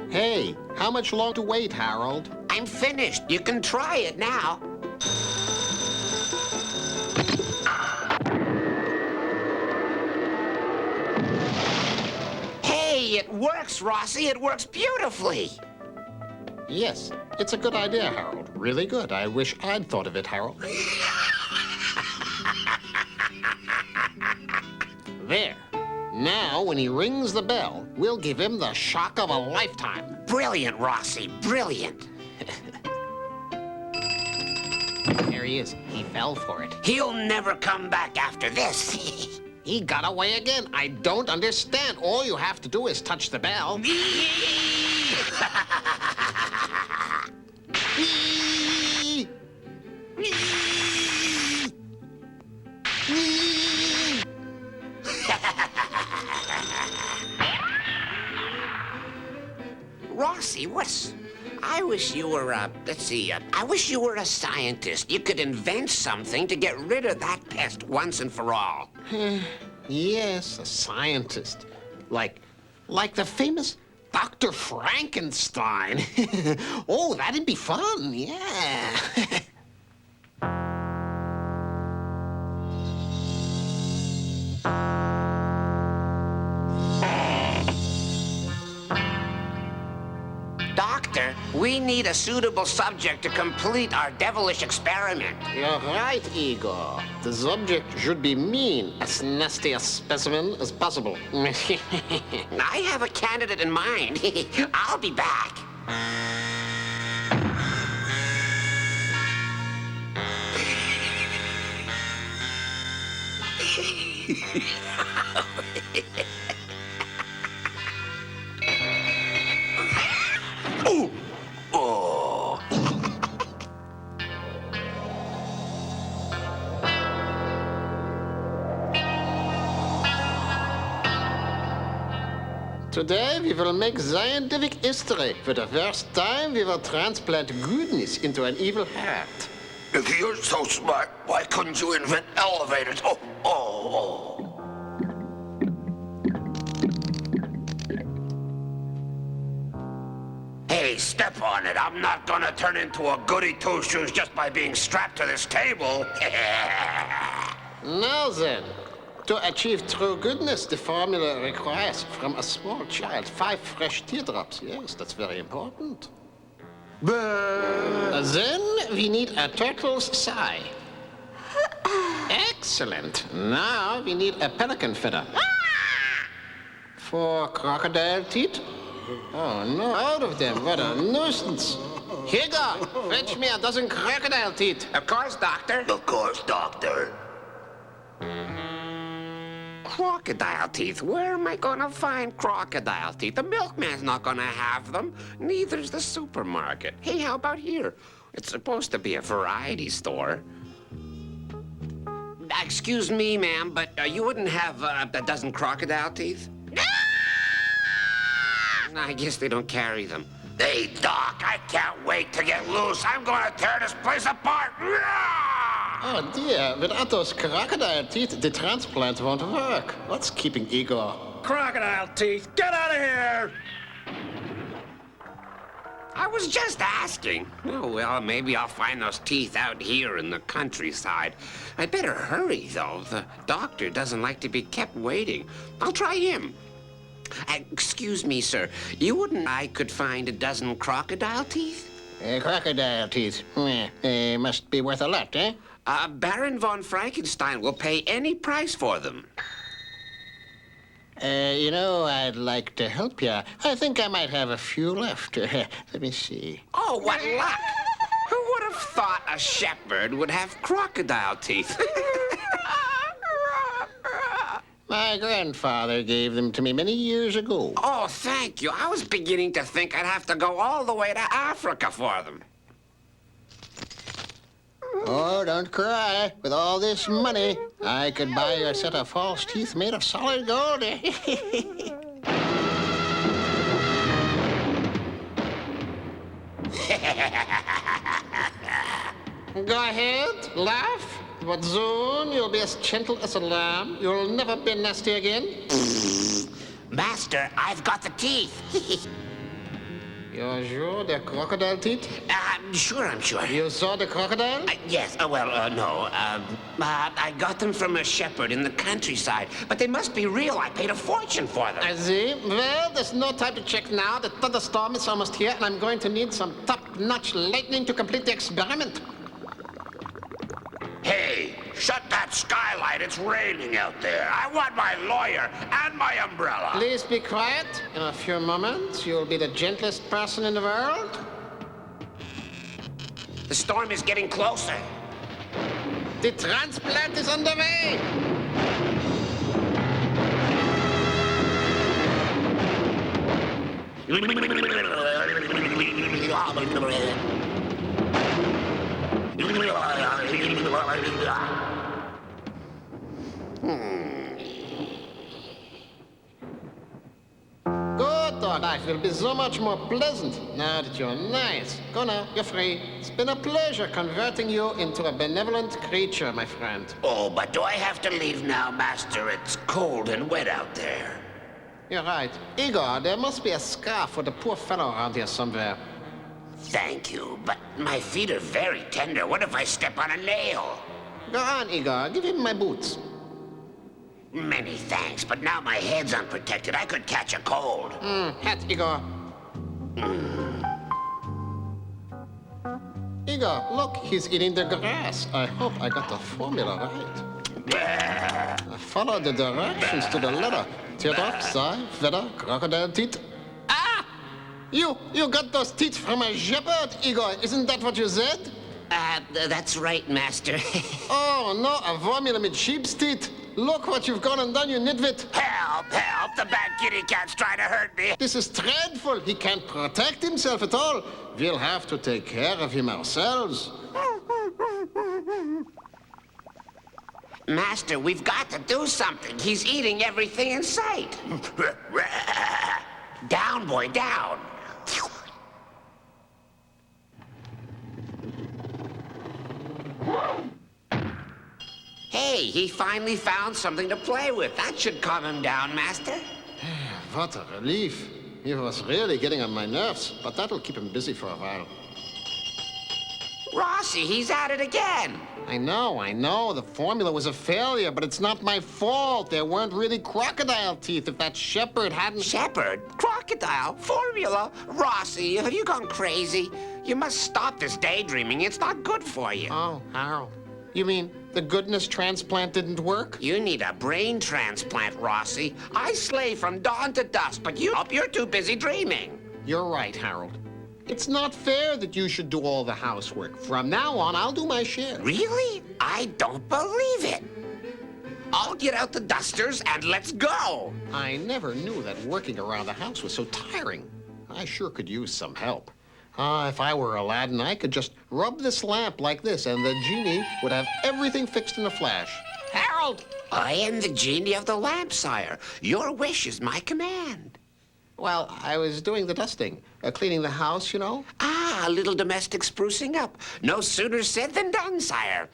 Hey, how much longer to wait, Harold? I'm finished. You can try it now. Hey, it works, Rossi. It works beautifully. Yes, it's a good idea, Harold. Really good. I wish I'd thought of it, Harold. There. Now, when he rings the bell, we'll give him the shock of a lifetime. Brilliant, Rossi. Brilliant. There he is. He fell for it. He'll never come back after this. He got away again. I don't understand. All you have to do is touch the bell. Rossi, I wish you were I wish you were a scientist. You could invent something to get rid of that pest once and for all. Yes, a scientist. Like the famous Dr. Frankenstein. Oh, that'd be fun, yeah. Doctor, we need a suitable subject to complete our devilish experiment. You're right, Igor. The subject should be mean, as nasty a specimen as possible. I have a candidate in mind. I'll be back. Oh. Oh. Today we will make scientific history. For the first time, we will transplant goodness into an evil heart. If you're so smart, why couldn't you invent elevators? Oh. Hey, step on it. I'm not gonna turn into a goody two-shoes just by being strapped to this table. Now then, to achieve true goodness, the formula requires from a small child 5 fresh teardrops. Yes, that's very important. Then we need a turtle's sigh. Excellent. Now we need a pelican feather. 4 crocodile teeth. Oh, no, out of them. What a nuisance. Higa, fetch me a dozen crocodile teeth. Of course, Doctor. Of course, Doctor. Crocodile teeth? Where am I gonna find crocodile teeth? The milkman's not gonna have them. Neither's the supermarket. Hey, how about here? It's supposed to be a variety store. Excuse me, ma'am, but you wouldn't have a dozen crocodile teeth? I guess they don't carry them. Hey, Doc, I can't wait to get loose. I'm gonna tear this place apart. Oh dear, without those crocodile teeth, the transplant won't work. What's keeping Igor? Crocodile teeth, get out of here! I was just asking. Oh, well, maybe I'll find those teeth out here in the countryside. I'd better hurry, though. The doctor doesn't like to be kept waiting. I'll try him. Excuse me, sir. You wouldn't I could find a dozen crocodile teeth? Crocodile teeth. They must be worth a lot, eh? Baron von Frankenstein will pay any price for them. You know, I'd like to help you. I think I might have a few left. Let me see. Oh, what luck! Who would have thought a shepherd would have crocodile teeth? My grandfather gave them to me many years ago. Oh, thank you. I was beginning to think I'd have to go all the way to Africa for them. Oh, don't cry. With all this money, I could buy you a set of false teeth made of solid gold. Go ahead, laugh. But soon you'll be as gentle as a lamb. You'll never be nasty again. Master, I've got the teeth. You're sure they're crocodile teeth? I'm sure. You saw the crocodile? Yes. No. I got them from a shepherd in the countryside, but they must be real. I paid a fortune for them. I see. Well, there's no time to check now. The thunderstorm is almost here, and I'm going to need some top-notch lightning to complete the experiment. Hey, shut that skylight. It's raining out there. I want my lawyer and my umbrella. Please be quiet. In a few moments, you'll be the gentlest person in the world. The storm is getting closer. The transplant is underway. Good dog. Life will be so much more pleasant now that you're nice. Go now, you're free. It's been a pleasure converting you into a benevolent creature, my friend. Oh, but do I have to leave now, Master? It's cold and wet out there. You're right. Igor, there must be a scarf for the poor fellow around here somewhere. Thank you, but my feet are very tender. What if I step on a nail? Go on, Igor. Give him my boots. Many thanks, but now my head's unprotected. I could catch a cold. Hat, Igor. Igor, look, he's eating the grass. I hope I got the formula right. Follow the directions to the letter. Teardrop, sigh, feather, crocodile teeth. Ah! You got those teeth from a shepherd, Igor. Isn't that what you said? That's right, Master. Oh, no, a formula with sheep's teeth. Look what you've gone and done, you nitwit. Help! The bad kitty cat's trying to hurt me. This is dreadful. He can't protect himself at all. We'll have to take care of him ourselves. Master, we've got to do something. He's eating everything in sight. Down, boy, down. Hey, he finally found something to play with. That should calm him down, Master. What a relief. He was really getting on my nerves, but that'll keep him busy for a while. Rossi, he's at it again. I know. The formula was a failure, but it's not my fault. There weren't really crocodile teeth. If that shepherd hadn't... Shepherd? Crocodile? Formula? Rossi, have you gone crazy? You must stop this daydreaming. It's not good for you. Oh, Harold. You mean the goodness transplant didn't work? You need a brain transplant, Rossi. I slay from dawn to dusk, but you're too busy dreaming. You're right, Harold. It's not fair that you should do all the housework. From now on, I'll do my share. Really? I don't believe it. I'll get out the dusters and let's go. I never knew that working around the house was so tiring. I sure could use some help. If I were Aladdin, I could just rub this lamp like this, and the genie would have everything fixed in a flash. Harold! I am the genie of the lamp, sire. Your wish is my command. Well, I was doing the dusting, cleaning the house, you know. Ah, a little domestic sprucing up. No sooner said than done, sire.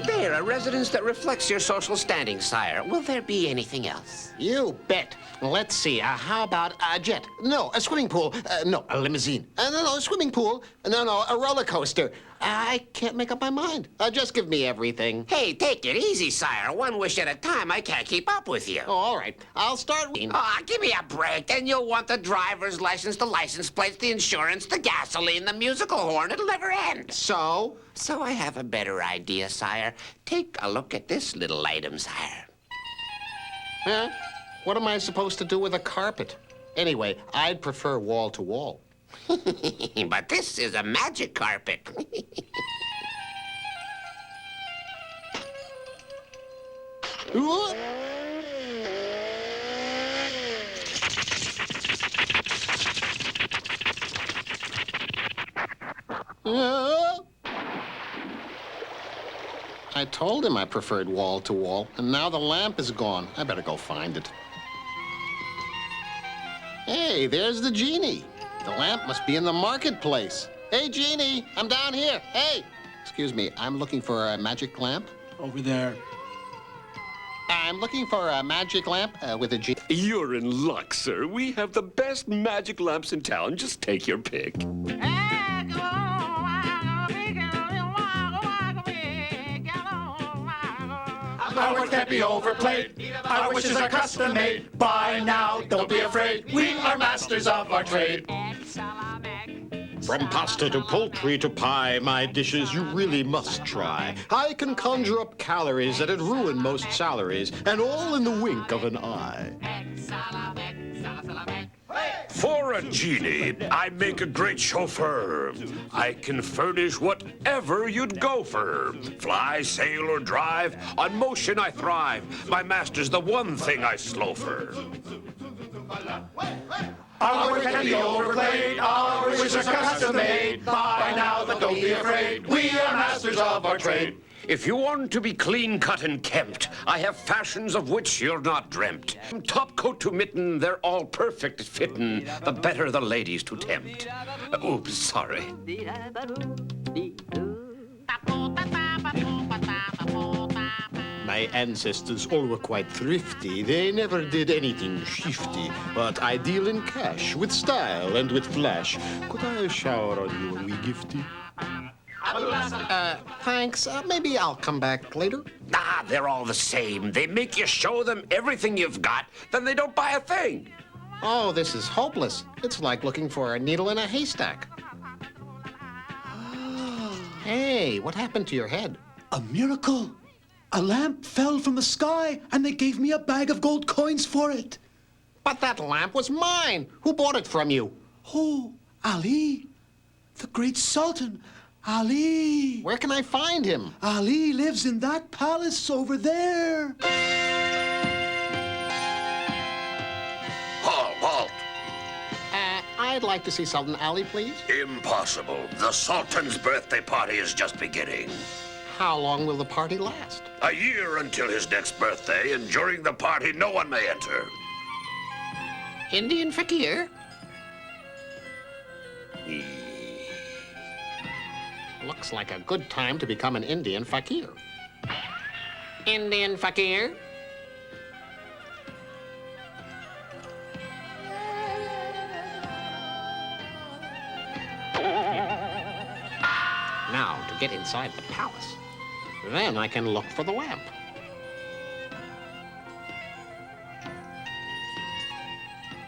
There, a residence that reflects your social standing, sire. Will there be anything else? You bet. Let's see, how about a jet? No, a swimming pool. No, a limousine. No, a swimming pool. No, a roller coaster. I can't make up my mind. Just give me everything. Hey, take it easy, sire. One wish at a time. I can't keep up with you. Oh, all right. I'll start with... Give me a break. Then you'll want the driver's license, the license plates, the insurance, the gasoline, the musical horn. It'll never end. So? So I have a better idea, sire. Take a look at this little item, sire. Huh? What am I supposed to do with a carpet? Anyway, I'd prefer wall to wall. But this is a magic carpet. I told him I preferred wall to wall, and now the lamp is gone. I better go find it. Hey, there's the genie. The lamp must be in the marketplace. Hey, genie, I'm down here. Hey, excuse me, I'm looking for a magic lamp. Over there. I'm looking for a magic lamp with a genie. You're in luck, sir. We have the best magic lamps in town. Just take your pick. Our work can't be overplayed. Our wishes are custom made. Buy now, don't be afraid. We are masters of our trade. From pasta to poultry to pie, my dishes you really must try. I can conjure up calories that'd ruin most salaries, and all in the wink of an eye. For a genie, I make a great chauffeur. I can furnish whatever you'd go for. Fly, sail, or drive, on motion I thrive. My master's the one thing I slow for. Our work can be overplayed. Our wishes are custom made. Buy now, but don't be afraid. We are masters of our trade. If you want to be clean cut and kempt, I have fashions of which you're not dreamt. From top coat to mitten, they're all perfect fittin', the better the ladies to tempt. Oops, sorry. My ancestors all were quite thrifty. They never did anything shifty. But I deal in cash, with style and with flash. Could I shower on you a wee gifty? Thanks. Maybe I'll come back later. Ah, they're all the same. They make you show them everything you've got, then they don't buy a thing. Oh, this is hopeless. It's like looking for a needle in a haystack. Hey, what happened to your head? A miracle. A lamp fell from the sky, and they gave me a bag of gold coins for it. But that lamp was mine. Who bought it from you? Oh, Ali. The great Sultan. Ali. Where can I find him? Ali lives in that palace over there. Halt! I'd like to see Sultan Ali, please. Impossible. The Sultan's birthday party is just beginning. How long will the party last? A year until his next birthday, and during the party, no one may enter. Indian fakir? Looks like a good time to become an Indian fakir. Indian fakir? Now, to get inside the palace. Then I can look for the lamp.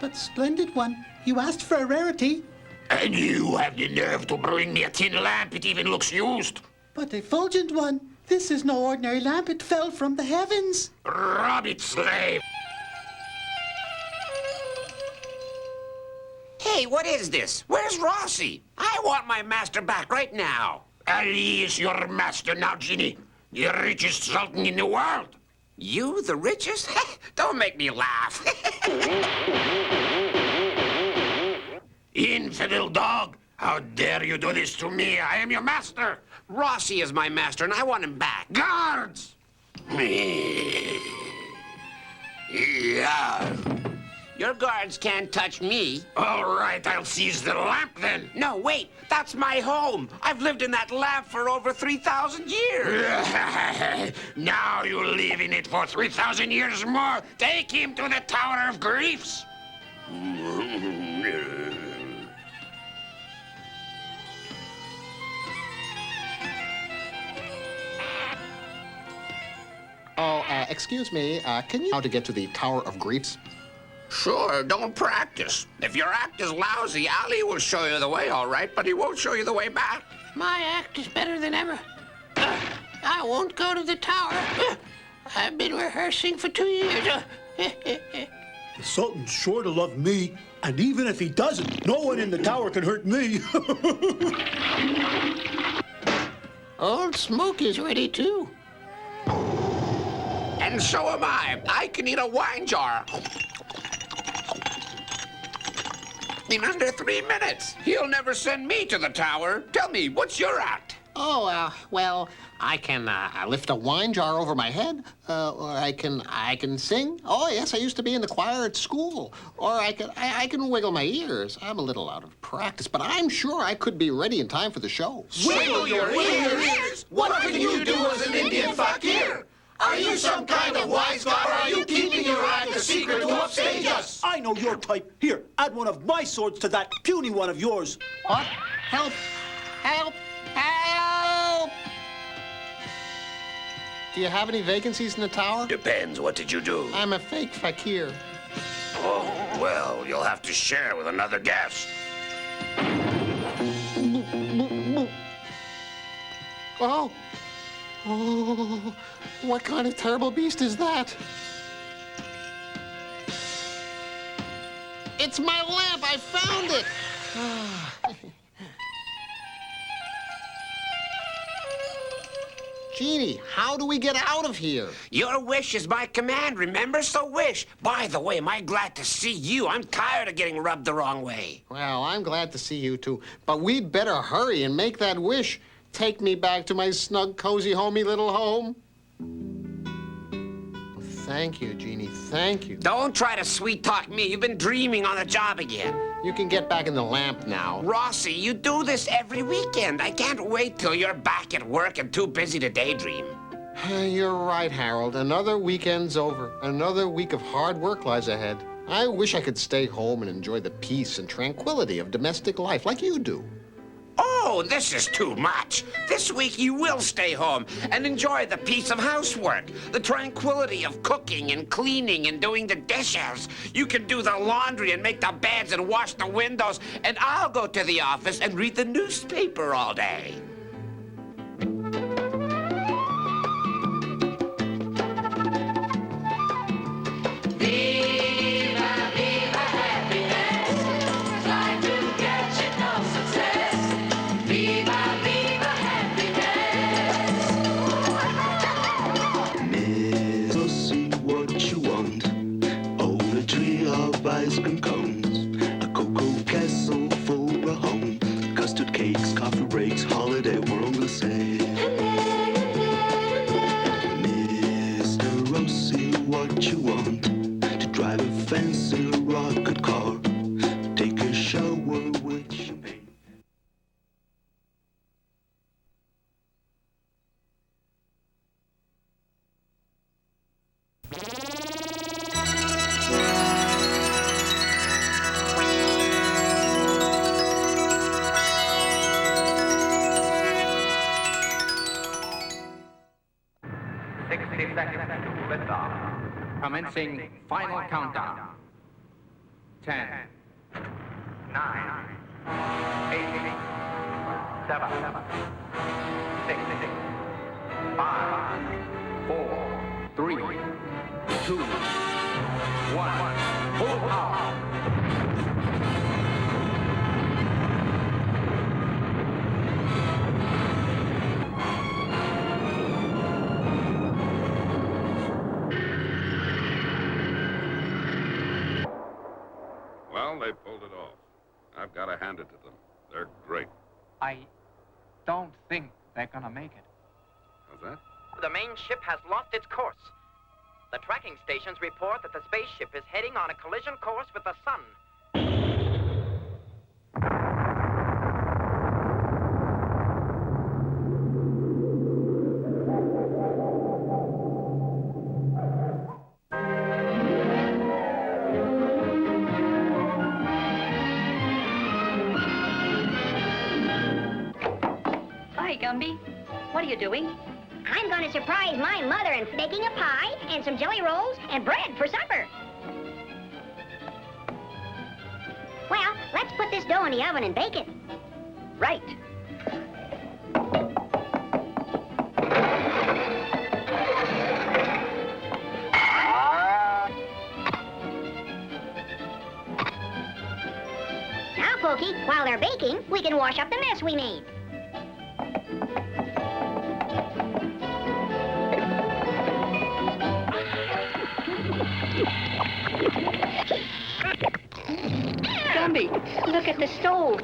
But splendid one, you asked for a rarity. And you have the nerve to bring me a tin lamp. It even looks used. But effulgent one, this is no ordinary lamp. It fell from the heavens. Rob it, slave. Hey, what is this? Where's Rossi? I want my master back right now. Ali is your master now, Genie. The richest sultan in the world. You, the richest? Don't make me laugh. Infidel dog! How dare you do this to me? I am your master! Rossi is my master, and I want him back. Guards! Yeah. Your guards can't touch me. All right, I'll seize the lamp then. No, wait. That's my home. I've lived in that lamp for over 3,000 years. Now you live in it for 3,000 years more. Take him to the Tower of Griefs. Oh, excuse me, can you how to get to the Tower of Griefs? Sure, don't practice. If your act is lousy, Ali will show you the way, all right, but he won't show you the way back. My act is better than ever. I won't go to the tower. I've been rehearsing for 2 years. The Sultan's sure to love me, and even if he doesn't, no one in the tower can hurt me. Old Smoke is ready, too. And so am I. I can eat a wine jar in under 3 minutes. He'll never send me to the tower. Tell me, what's your act? Oh, well, I can lift a wine jar over my head, or I can sing. Oh, yes, I used to be in the choir at school. Or I can wiggle my ears. I'm a little out of practice, but I'm sure I could be ready in time for the show. Wiggle your ears? What can you do as an Indian fakir? Are you some kind of wise god, or are you keeping your act a secret to upstage us? I know your type. Here, add one of my swords to that puny one of yours. What? Help! Help! Help! Do you have any vacancies in the tower? Depends. What did you do? I'm a fake fakir. Oh, well, you'll have to share with another guest. Oh! Oh, what kind of terrible beast is that? It's my lamp! I found it! Genie, how do we get out of here? Your wish is my command, remember? So wish. By the way, am I glad to see you? I'm tired of getting rubbed the wrong way. Well, I'm glad to see you too, but we'd better hurry and make that wish. Take me back to my snug, cozy, homey little home. Thank you, Genie, thank you. Don't try to sweet-talk me. You've been dreaming on the job again. You can get back in the lamp now. Rossi, you do this every weekend. I can't wait till you're back at work and too busy to daydream. You're right, Harold. Another weekend's over. Another week of hard work lies ahead. I wish I could stay home and enjoy the peace and tranquility of domestic life like you do. Oh, this is too much. This week you will stay home and enjoy the peace of housework, the tranquility of cooking and cleaning and doing the dishes. You can do the laundry and make the beds and wash the windows, and I'll go to the office and read the newspaper all day. Ice cream cones, a cocoa castle for a home, custard cakes, coffee breaks, holiday world will say. Mr. Rossi, what you want? To drive a fancy rocket car, take a shower with champagne. Commencing final countdown. 10, 9, 8, 7, 6, 5, 4, 3, 2, 1. Full power. Well, they pulled it off. I've got to hand it to them. They're great. I don't think they're gonna make it. How's that? The main ship has lost its course. The tracking stations report that the spaceship is heading on a collision course with the sun. Hi, Gumby. What are you doing? I'm going to surprise my mother in baking a pie and some jelly rolls and bread for supper. Well, let's put this dough in the oven and bake it. Right. Now, Pokey, while they're baking, we can wash up the mess we made. Gumby, look at the stove.